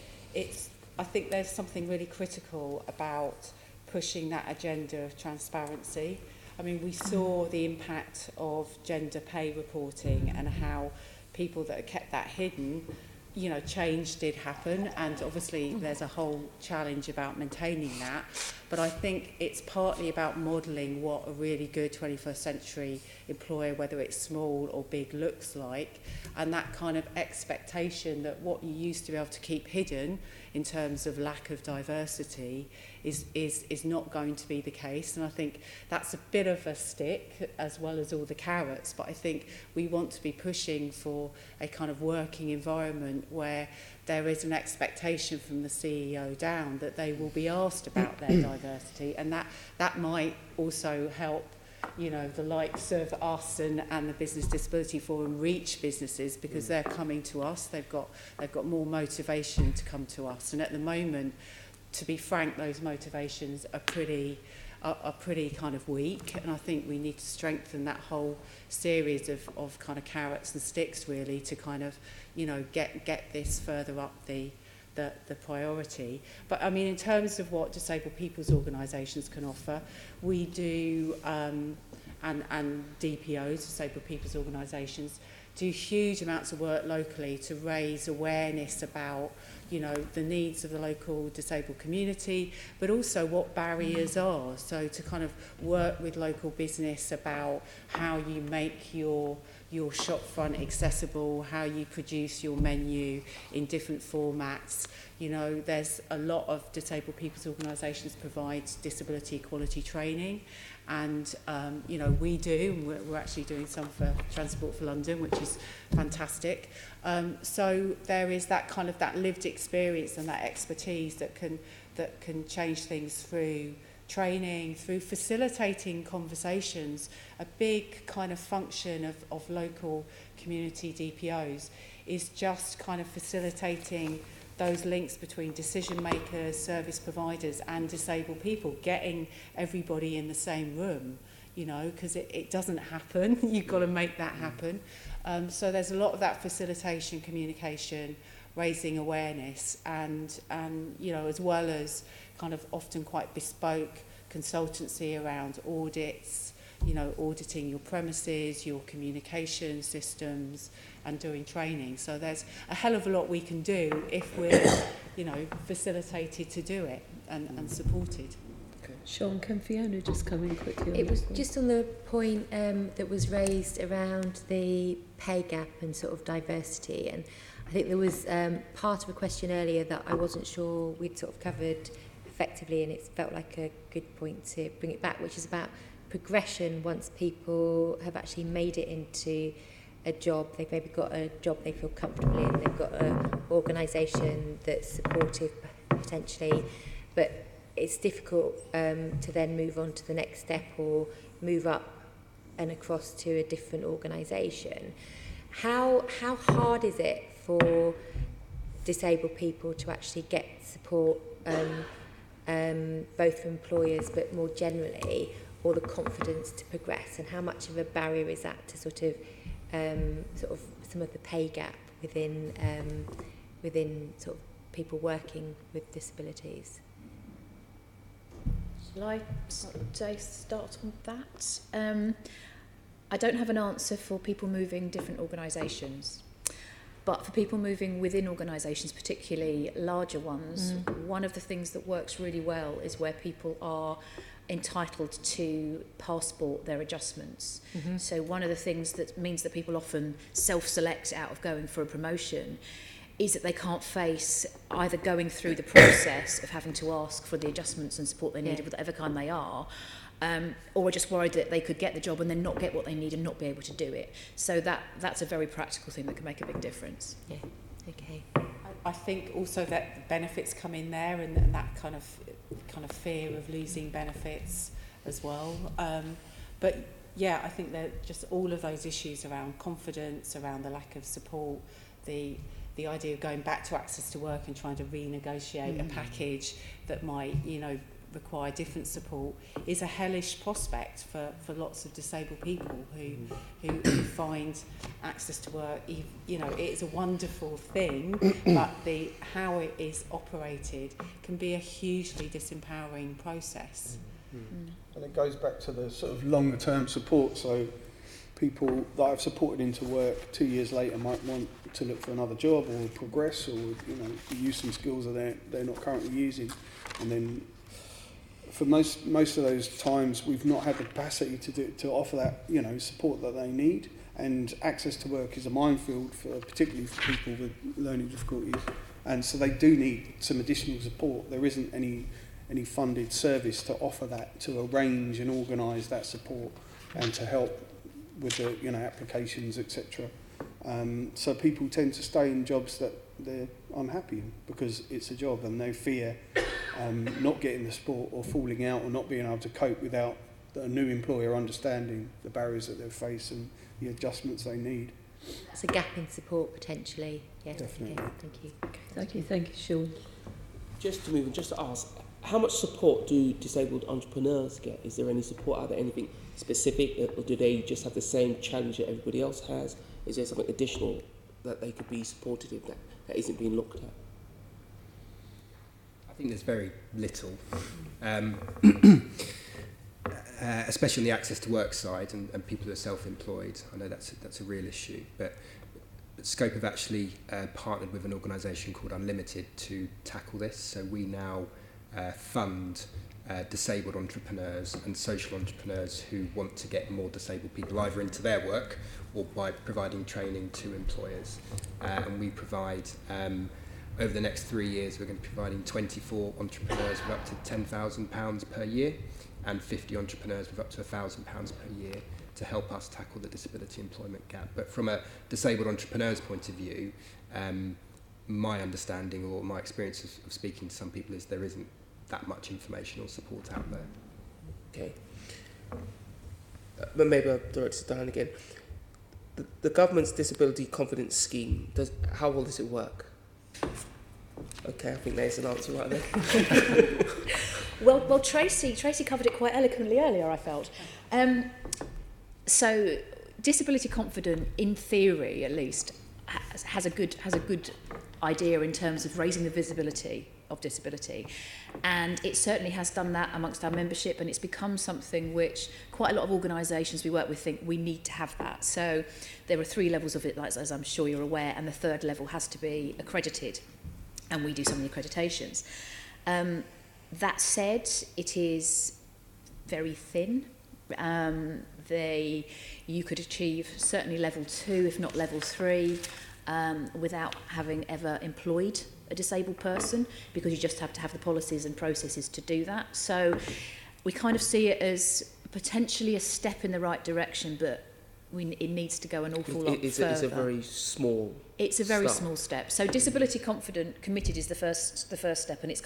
there's something really critical about pushing that agenda of transparency. I mean, we saw the impact of gender pay reporting and how people that had kept that hidden, you know, change did happen, and obviously there's a whole challenge about maintaining that. But I think it's partly about modelling what a really good 21st century employer, whether it's small or big, looks like, and that kind of expectation that what you used to be able to keep hidden in terms of lack of diversity is not going to be the case. And I think that's a bit of a stick as well as all the carrots, but I think we want to be pushing for a kind of working environment where there is an expectation from the CEO down that they will be asked about their diversity, and that might also help you know, the likes of us and the Business Disability Forum reach businesses, because they're coming to us. They've got more motivation to come to us. And at the moment, to be frank, those motivations are pretty kind of weak, and I think we need to strengthen that whole series of kind of carrots and sticks, really, to kind of, you know, get this further up the priority. But I mean, in terms of what disabled people's organisations can offer, we do, and DPOs, disabled people's organisations, do huge amounts of work locally to raise awareness about, you know, the needs of the local disabled community, but also what barriers are. So to kind of work with local business about how you make your shop front accessible, how you produce your menu in different formats. You know, there's a lot of disabled people's organisations provide disability equality training, and you know, we do, and we're actually doing some for Transport for London, which is fantastic. So there is that kind of that lived experience and that expertise that can change things through training, through facilitating conversations. A big kind of function of local community DPOs is just kind of facilitating those links between decision makers, service providers and disabled people, getting everybody in the same room, you know, because it doesn't happen. You've got to make that happen. So there's a lot of that facilitation, communication, raising awareness, and you know, as well as kind of often quite bespoke consultancy around audits, you know, auditing your premises, your communication systems, and doing training. So there's a hell of a lot we can do if we're, you know, facilitated to do it and supported. Sean, can Fiona just come in quickly? It was just on the point that was raised around the pay gap and sort of diversity, and I think there was part of a question earlier that I wasn't sure we'd sort of covered effectively, and it felt like a good point to bring it back, which is about progression once people have actually made it into a job. They've maybe got a job they feel comfortable in, they've got an organisation that's supportive potentially, but it's difficult to then move on to the next step or move up and across to a different organisation. How hard is it for disabled people to actually get support, both from employers but more generally, or the confidence to progress, and how much of a barrier is that to sort of some of the pay gap within sort of people working with disabilities? Shall I start on that? I don't have an answer for people moving different organisations, but for people moving within organisations, particularly larger ones, one of the things that works really well is where people are entitled to passport their adjustments. So one of the things that means that people often self-select out of going for a promotion is that they can't face either going through the process of having to ask for the adjustments and support they need, of whatever kind they are, or are just worried that they could get the job and then not get what they need and not be able to do it. So that's a very practical thing that can make a big difference. Yeah, okay. I think also that the benefits come in there, and that kind of fear of losing benefits as well. But yeah, I think that just all of those issues around confidence, around the lack of support, the idea of going back to access to work and trying to renegotiate a package that might, you know, require different support is a hellish prospect for lots of disabled people who find access to work, you know, it's a wonderful thing, but how it is operated can be a hugely disempowering process. And it goes back to the sort of longer term support. So people that I've supported into work 2 years later might want to look for another job or progress, or, you know, use some skills that they're not currently using, and then for most of those times we've not had the capacity to offer that, you know, support that they need. And access to work is a minefield, particularly for people with learning difficulties, and so they do need some additional support. There isn't any funded service to offer that, to arrange and organise that support and to help with the, you know, applications, etc. So people tend to stay in jobs that they're unhappy in because it's a job, and they fear not getting the support or falling out or not being able to cope without a new employer understanding the barriers that they face and the adjustments they need. It's a gap in support potentially. Yes. Definitely. Okay, thank you. Thank you, Sean. Just to move on, just to ask, how much support do disabled entrepreneurs get? Is there any support? Are there anything specific, or do they just have the same challenge that everybody else has? Is there something additional that they could be supported in that isn't being looked at? I think there's very little, especially on the access to work side and people who are self-employed. I know that's a real issue, but Scope have actually partnered with an organisation called Unlimited to tackle this. So we now fund disabled entrepreneurs and social entrepreneurs who want to get more disabled people either into their work or by providing training to employers. And we provide, over the next 3 years, we're going to be providing 24 entrepreneurs with up to £10,000 per year and 50 entrepreneurs with up to £1,000 per year to help us tackle the disability employment gap. But from a disabled entrepreneur's point of view, my understanding or my experience of speaking to some people is there isn't that much information or support out there. Okay. But maybe I'll direct it to Diane again. The government's disability confidence scheme, how well does it work? Okay, I think there's an answer right there. Well, Tracey covered it quite eloquently earlier, I felt. So, disability confident, in theory at least, has a good idea in terms of raising the visibility of disability, and it certainly has done that amongst our membership, and it's become something which quite a lot of organisations we work with think we need to have that. So there are 3 levels of it, as I'm sure you're aware, and the 3rd level has to be accredited, and we do some of the accreditations. That said, it is very thin. You could achieve certainly level 2, if not level 3, without having ever employed a disabled person, because you just have to have the policies and processes to do that. So we kind of see it as potentially a step in the right direction, but it needs to go an awful lot further. It's a very small It's a very small step. So disability confident committed is the first step, and it's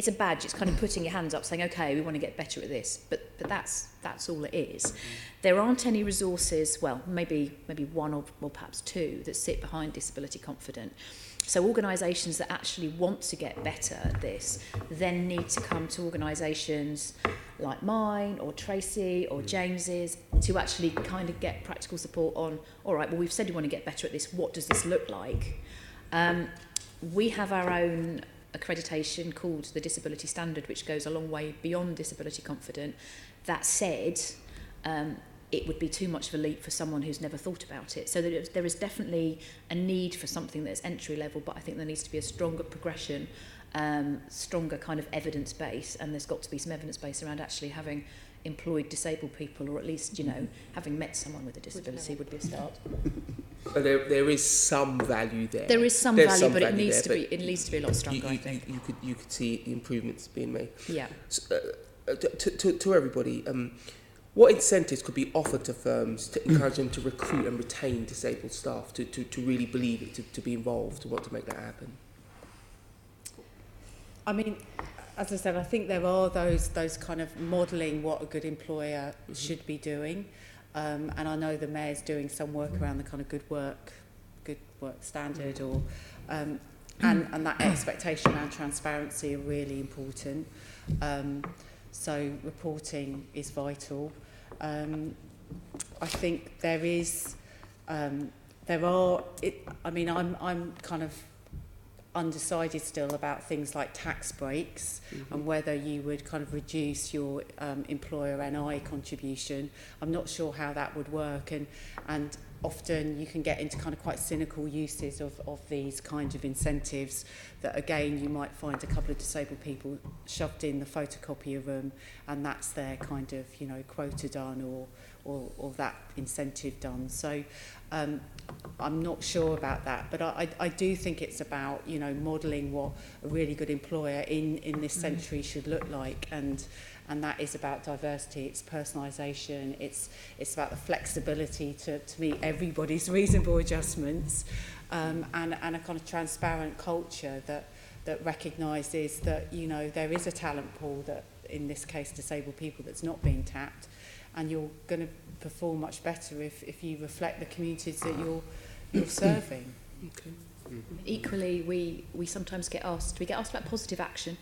a badge. It's kind of putting your hands up saying, okay, we want to get better at this, but that's all it is. There aren't any resources, well, maybe 1 or perhaps 2 that sit behind disability confident. So organisations that actually want to get better at this then need to come to organisations like mine or Tracey or James's to actually kind of get practical support on, all right, well, we've said we want to get better at this. What does this look like? We have our own accreditation called the Disability Standard, which goes a long way beyond disability confident. That said, it would be too much of a leap for someone who's never thought about it. So there is definitely a need for something that's entry level, but I think there needs to be a stronger progression, stronger kind of evidence base, and there's got to be some evidence base around actually having employed disabled people, or at least, having met someone with a disability would be a start. But there is some value there. There is some value, but it needs to be a lot stronger, I think. You could see improvements being made. Yeah. So, to everybody, what incentives could be offered to firms to encourage them to recruit and retain disabled staff, to really believe it, to be involved, to want to make that happen? I mean, as I said, I think there are those kind of modelling what a good employer should be doing. And I know the Mayor's doing some work around the kind of good work standard, or and that expectation and transparency are really important. So reporting is vital. I think there is, I'm kind of undecided still about things like tax breaks and whether you would kind of reduce your employer NI contribution. I'm not sure how that would work, and often you can get into kind of quite cynical uses of these kind of incentives that, again, you might find a couple of disabled people shoved in the photocopier room, and that's their kind of, quota done or that incentive done. So I'm not sure about that, but I do think it's about, modelling what a really good employer in this century should look like, and that is about diversity, it's personalisation, it's about the flexibility to meet everybody's reasonable adjustments, and a kind of transparent culture that recognises that, there is a talent pool that in this case disabled people, that's not being tapped, and you're going to perform much better if you reflect the communities that you're serving. Okay. Equally, we sometimes get asked about positive action,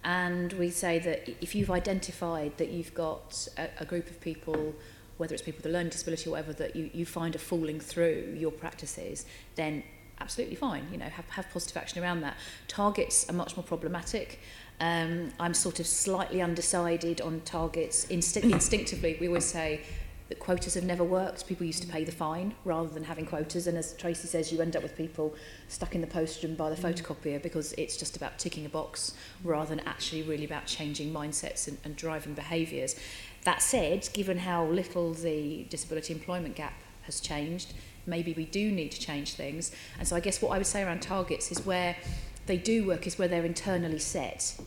and we say that if you've identified that you've got a group of people, whether it's people with a learning disability or whatever, that you find are falling through your practices, then absolutely fine, you know, have positive action around that. Targets are much more problematic. I'm sort of slightly undecided on targets. Instinctively, we always say that quotas have never worked. People used to pay the fine rather than having quotas, and as Tracey says, you end up with people stuck in the post room by the photocopier because it's just about ticking a box rather than actually really about changing mindsets and driving behaviours. That said, given how little the disability employment gap has changed, maybe we do need to change things. And so I guess what I would say around targets is where they do work is where they're internally set.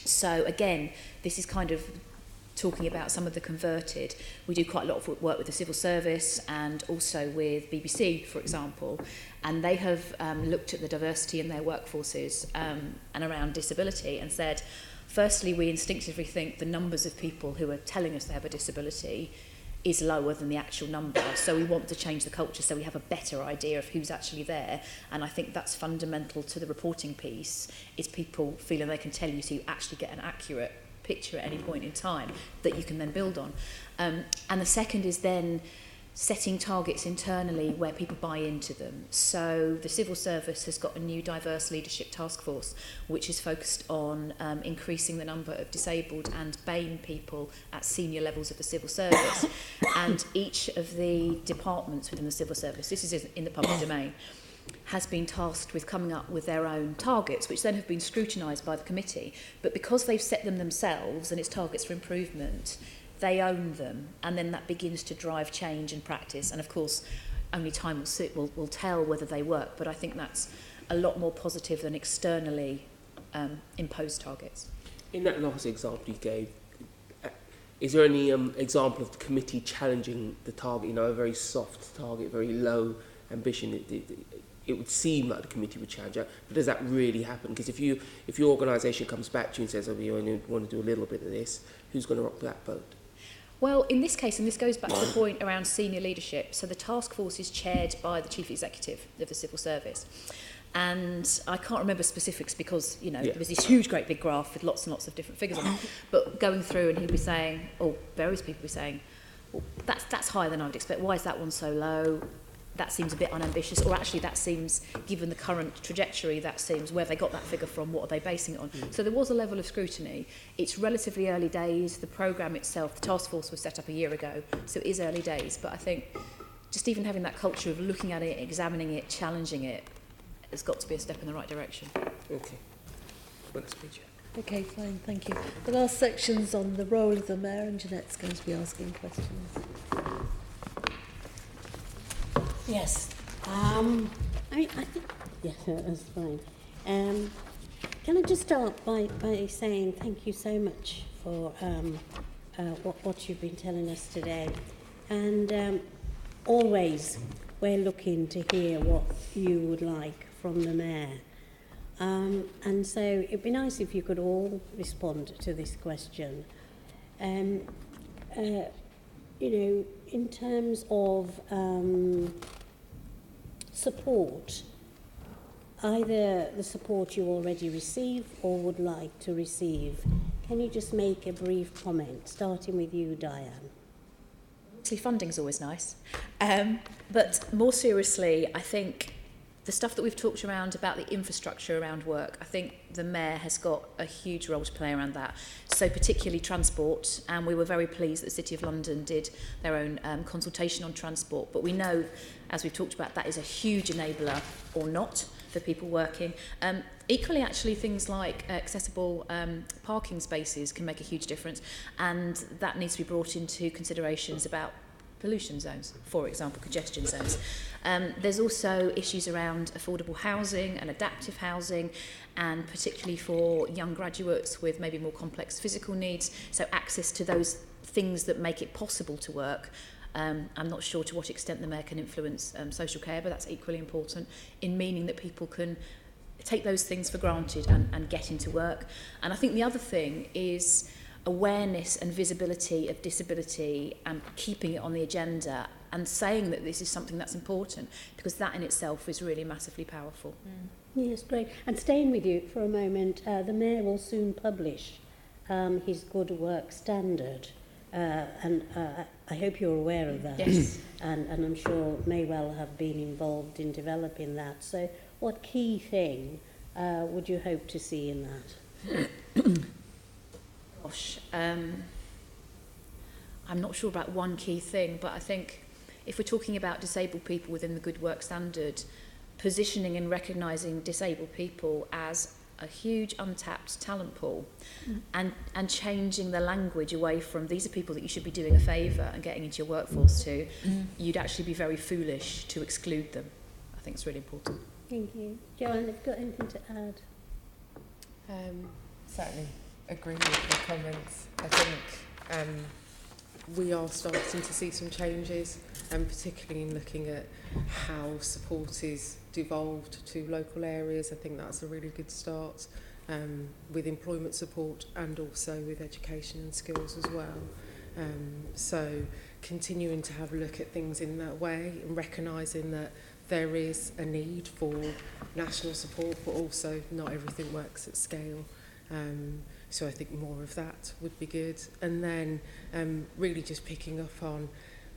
So again, this is kind of talking about some of the converted. We do quite a lot of work with the civil service and also with BBC, for example, and they have looked at the diversity in their workforces and around disability and said, firstly, we instinctively think the numbers of people who are telling us they have a disability is lower than the actual number, so we want to change the culture so we have a better idea of who's actually there. And I think that's fundamental to the reporting piece, is people feeling they can tell you so you actually get an accurate picture at any point in time that you can then build on. And the second is then setting targets internally where people buy into them. So the civil service has got a new diverse leadership task force which is focused on increasing the number of disabled and BAME people at senior levels of the civil service. And each of the departments within the civil service, this is in the public domain, has been tasked with coming up with their own targets, which then have been scrutinised by the committee. But because they've set them themselves and it's targets for improvement, they own them, and then that begins to drive change and practice. And of course, only time will tell whether they work, but I think that's a lot more positive than externally imposed targets. In that last example you gave, is there any example of the committee challenging the target, you know, a very soft target, very low ambition? It would seem like the committee would challenge that, but does that really happen? Because if your organisation comes back to you and says, oh, we only want to do a little bit of this, who's going to rock that boat? Well, in this case, and this goes back to the point around senior leadership, so the task force is chaired by the Chief Executive of the Civil Service. And I can't remember specifics because, you know, there was this huge, great big graph with lots and lots of different figures on it. But going through and he'd be saying, or various people would be saying, well, that's higher than I would expect. Why is that one so low? That seems a bit unambitious, or actually that seems, given the current trajectory, that seems, where have they got that figure from, what are they basing it on? So there was a level of scrutiny. It's relatively early days. The programme itself, the task force was set up a year ago, so it is early days. But I think just even having that culture of looking at it, examining it, challenging it, has got to be a step in the right direction. Okay. Next page. Okay, fine, thank you. The last section's on the role of the mayor, and Jeanette's going to be asking questions. Yes. I think, yes, that's fine. Can I just start by saying thank you so much for what you've been telling us today. And always we're looking to hear what you would like from the mayor. And so it'd be nice if you could all respond to this question. You know, in terms of support, either the support you already receive or would like to receive, can you just make a brief comment, starting with you, Diane? See, funding's always nice. But more seriously, I think the stuff that we've talked around about the infrastructure around work, I think the mayor has got a huge role to play around that. So particularly transport, and we were very pleased that the City of London did their own consultation on transport. But we know, as we've talked about, that is a huge enabler or not for people working. Equally, actually, things like accessible parking spaces can make a huge difference, and that needs to be brought into considerations about pollution zones, for example, congestion zones. There's also issues around affordable housing and adaptive housing, and particularly for young graduates with maybe more complex physical needs, so access to those things that make it possible to work. I'm not sure to what extent the mayor can influence social care, but that's equally important in meaning that people can take those things for granted and get into work. And I think the other thing is, awareness and visibility of disability and keeping it on the agenda and saying that this is something that's important, because that in itself is really massively powerful. Yes, great. And staying with you for a moment, the Mayor will soon publish his Good Work Standard, and I hope you're aware of that. Yes. And I'm sure may well have been involved in developing that. So what key thing would you hope to see in that? Gosh, I'm not sure about one key thing, but I think if we're talking about disabled people within the Good Work Standard, positioning and recognising disabled people as a huge untapped talent pool, and changing the language away from these are people that you should be doing a favour and getting into your workforce to, you'd actually be very foolish to exclude them. I think it's really important. Thank you. Joanne, have you got anything to add? Certainly agree with the comments. I think we are starting to see some changes, and particularly in looking at how support is devolved to local areas. I think that's a really good start, with employment support and also with education and skills as well. So continuing to have a look at things in that way and recognising that there is a need for national support, but also not everything works at scale. So I think more of that would be good. And then really just picking up on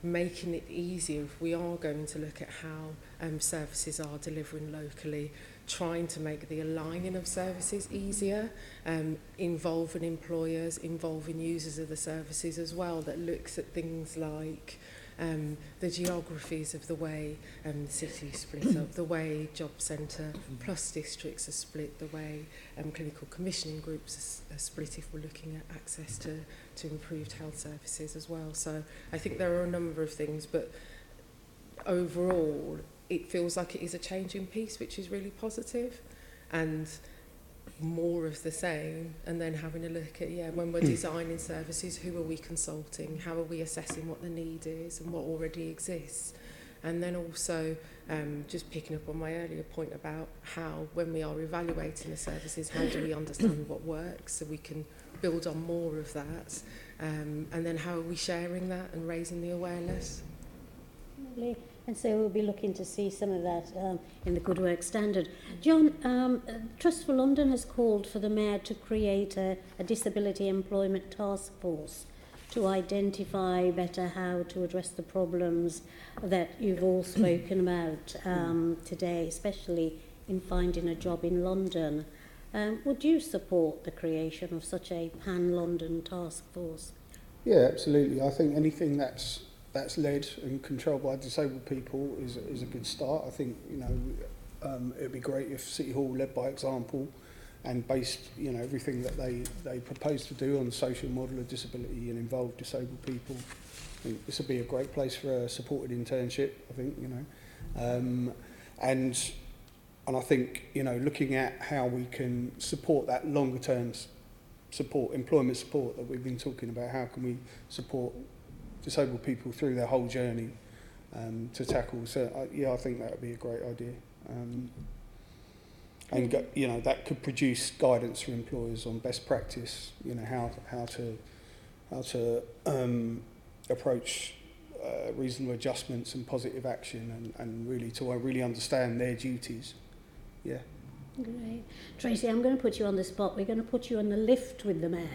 making it easier if we are going to look at how services are delivering locally, trying to make the aligning of services easier, involving employers, involving users of the services as well, that looks at things like the geographies of the way cities split up, the way job centre plus districts are split, the way clinical commissioning groups are split if we're looking at access to improved health services as well. So I think there are a number of things, but overall it feels like it is a changing piece, which is really positive, and more of the same. And then having a look at, when we're designing services, who are we consulting, how are we assessing what the need is and what already exists. And then also just picking up on my earlier point about how, when we are evaluating the services, how do we understand what works so we can build on more of that, and then how are we sharing that and raising the awareness. Lovely. And so we'll be looking to see some of that in the Good Work Standard. John, Trust for London has called for the Mayor to create a disability employment task force to identify better how to address the problems that you've all spoken about today, especially in finding a job in London. Would you support the creation of such a pan-London task force? Yeah, absolutely. I think anything that's led and controlled by disabled people is a good start. I think, it'd be great if City Hall led by example and based, everything that they propose to do on the social model of disability and involve disabled people. I think this would be a great place for a supported internship, I think, and I think, looking at how we can support that longer term support, employment support that we've been talking about, how can we support disabled people through their whole journey to tackle. So, I think that would be a great idea. And, that could produce guidance for employers on best practice, how to approach reasonable adjustments and positive action and really to really understand their duties. Yeah. Great. Tracey, I'm going to put you on the spot. We're going to put you on the lift with the Mayor.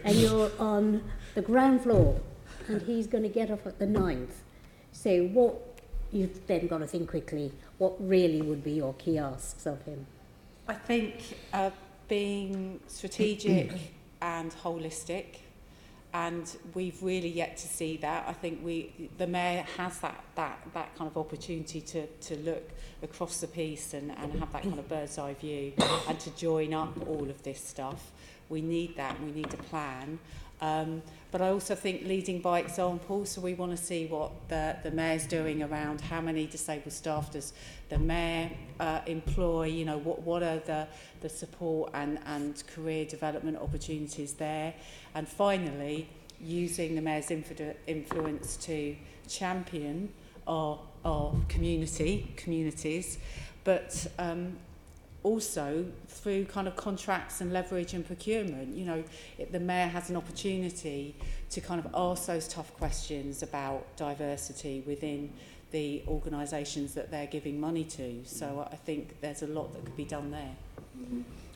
And you're on the ground floor and he's going to get off at the 9th. So what you've then got to think quickly, what really would be your key asks of him? I think being strategic and holistic, and we've really yet to see that. I think the Mayor has that kind of opportunity to look across the piece and have that kind of bird's eye view and to join up all of this stuff. We need that, we need a plan. But I also think leading by example, so we want to see what the Mayor's doing around how many disabled staff does the Mayor employ, what are the support and career development opportunities there. And finally, using the Mayor's influence to champion our communities, but also through kind of contracts and leverage and procurement, you know, the mayor has an opportunity to kind of ask those tough questions about diversity within the organisations that they're giving money to. So I think there's a lot that could be done there.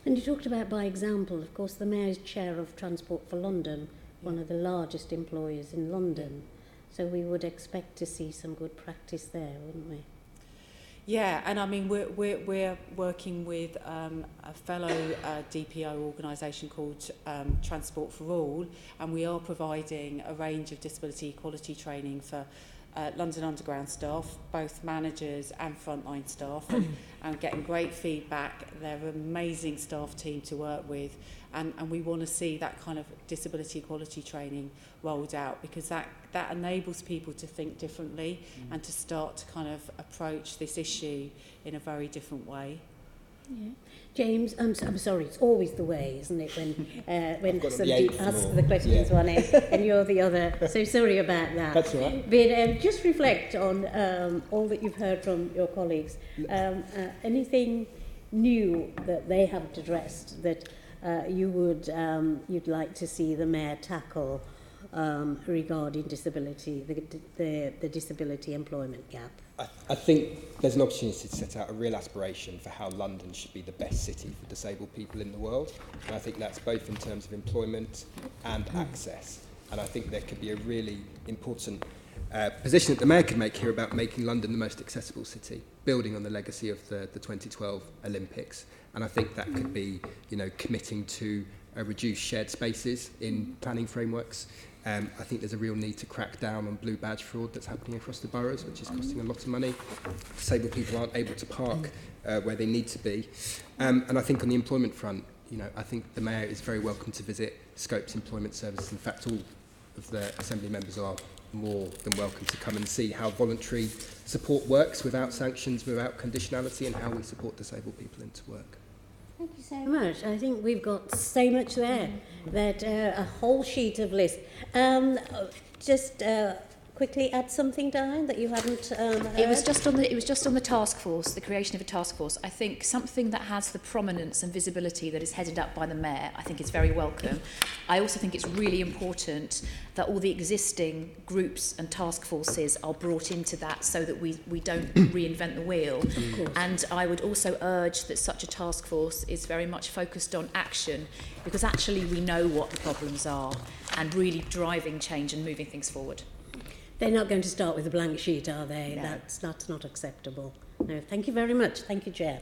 And you talked about by example, of course, the mayor's chair of Transport for London, one of the largest employers in London. So we would expect to see some good practice there, wouldn't we? Yeah, and I mean, we're working with a fellow DPO organisation called Transport for All, and we are providing a range of disability equality training for London Underground staff, both managers and frontline staff, and getting great feedback. They're an amazing staff team to work with, and we want to see that kind of disability equality training rolled out, because that enables people to think differently and to start to kind of approach this issue in a very different way. Yeah. James, I'm sorry, it's always the way, isn't it, when somebody asks the questions one end and you're the other. So sorry about that. That's all right. But just reflect on all that you've heard from your colleagues. Anything new that they haven't addressed that you'd like to see the mayor tackle regarding disability, the disability employment gap? I think there's an opportunity to set out a real aspiration for how London should be the best city for disabled people in the world. And I think that's both in terms of employment and access. And I think there could be a really important position that the mayor could make here about making London the most accessible city, building on the legacy of the 2012 Olympics. And I think that could be, you know, committing to reduce shared spaces in planning frameworks. I think there's a real need to crack down on blue badge fraud that's happening across the boroughs, which is costing a lot of money. Disabled people aren't able to park where they need to be. And I think on the employment front, you know, I think the mayor is very welcome to visit Scope's employment services. In fact, all of the Assembly members are more than welcome to come and see how voluntary support works without sanctions, without conditionality, and how we support disabled people into work. Thank you so much. I think we've got so much there, that a whole sheet of list. Just quickly add something, Diane, that you haven't heard? It was just on the task force, the creation of a task force. I think something that has the prominence and visibility that is headed up by the mayor, I think is very welcome. I also think it's really important that all the existing groups and task forces are brought into that, so that we don't reinvent the wheel. And I would also urge that such a task force is very much focused on action, because actually we know what the problems are, and really driving change and moving things forward. They're not going to start with a blank sheet, are they? No. That's not acceptable. No, thank you very much. Thank you, Chair.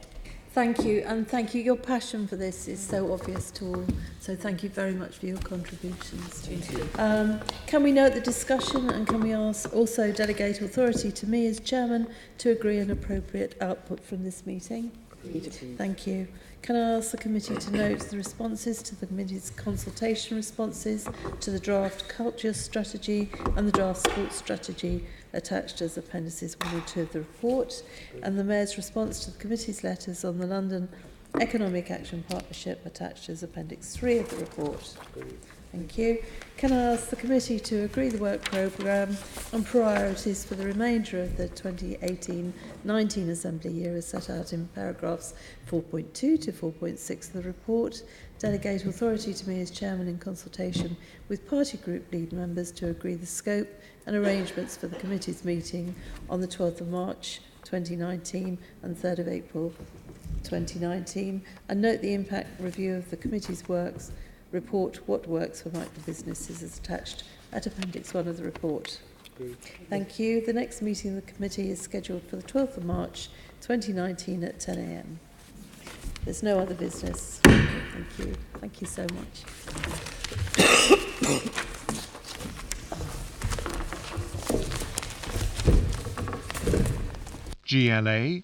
Thank you, and thank you. Your passion for this is so obvious to all, so thank you very much for your contributions. Thank you. Can we note the discussion, and can we ask also delegate authority to me as chairman to agree an appropriate output from this meeting? Thank you. Can I ask the committee to note the responses to the committee's consultation responses to the draft culture strategy and the draft sports strategy attached as appendices 1 and 2 of the report, and the mayor's response to the committee's letters on the London Economic Action Partnership attached as appendix 3 of the report? Thank you. Can I ask the committee to agree the work programme and priorities for the remainder of the 2018-19 Assembly year as set out in paragraphs 4.2 to 4.6 of the report, delegate authority to me as chairman in consultation with party group lead members to agree the scope and arrangements for the committee's meeting on the 12th of March 2019 and 3rd of April 2019, and note the impact review of the committee's works report what works for micro businesses is attached at appendix 1 of the report. Thank you. The next meeting of the committee is scheduled for the 12th of March 2019 at 10 a.m. There's no other business. Thank you. Thank you so much. GLA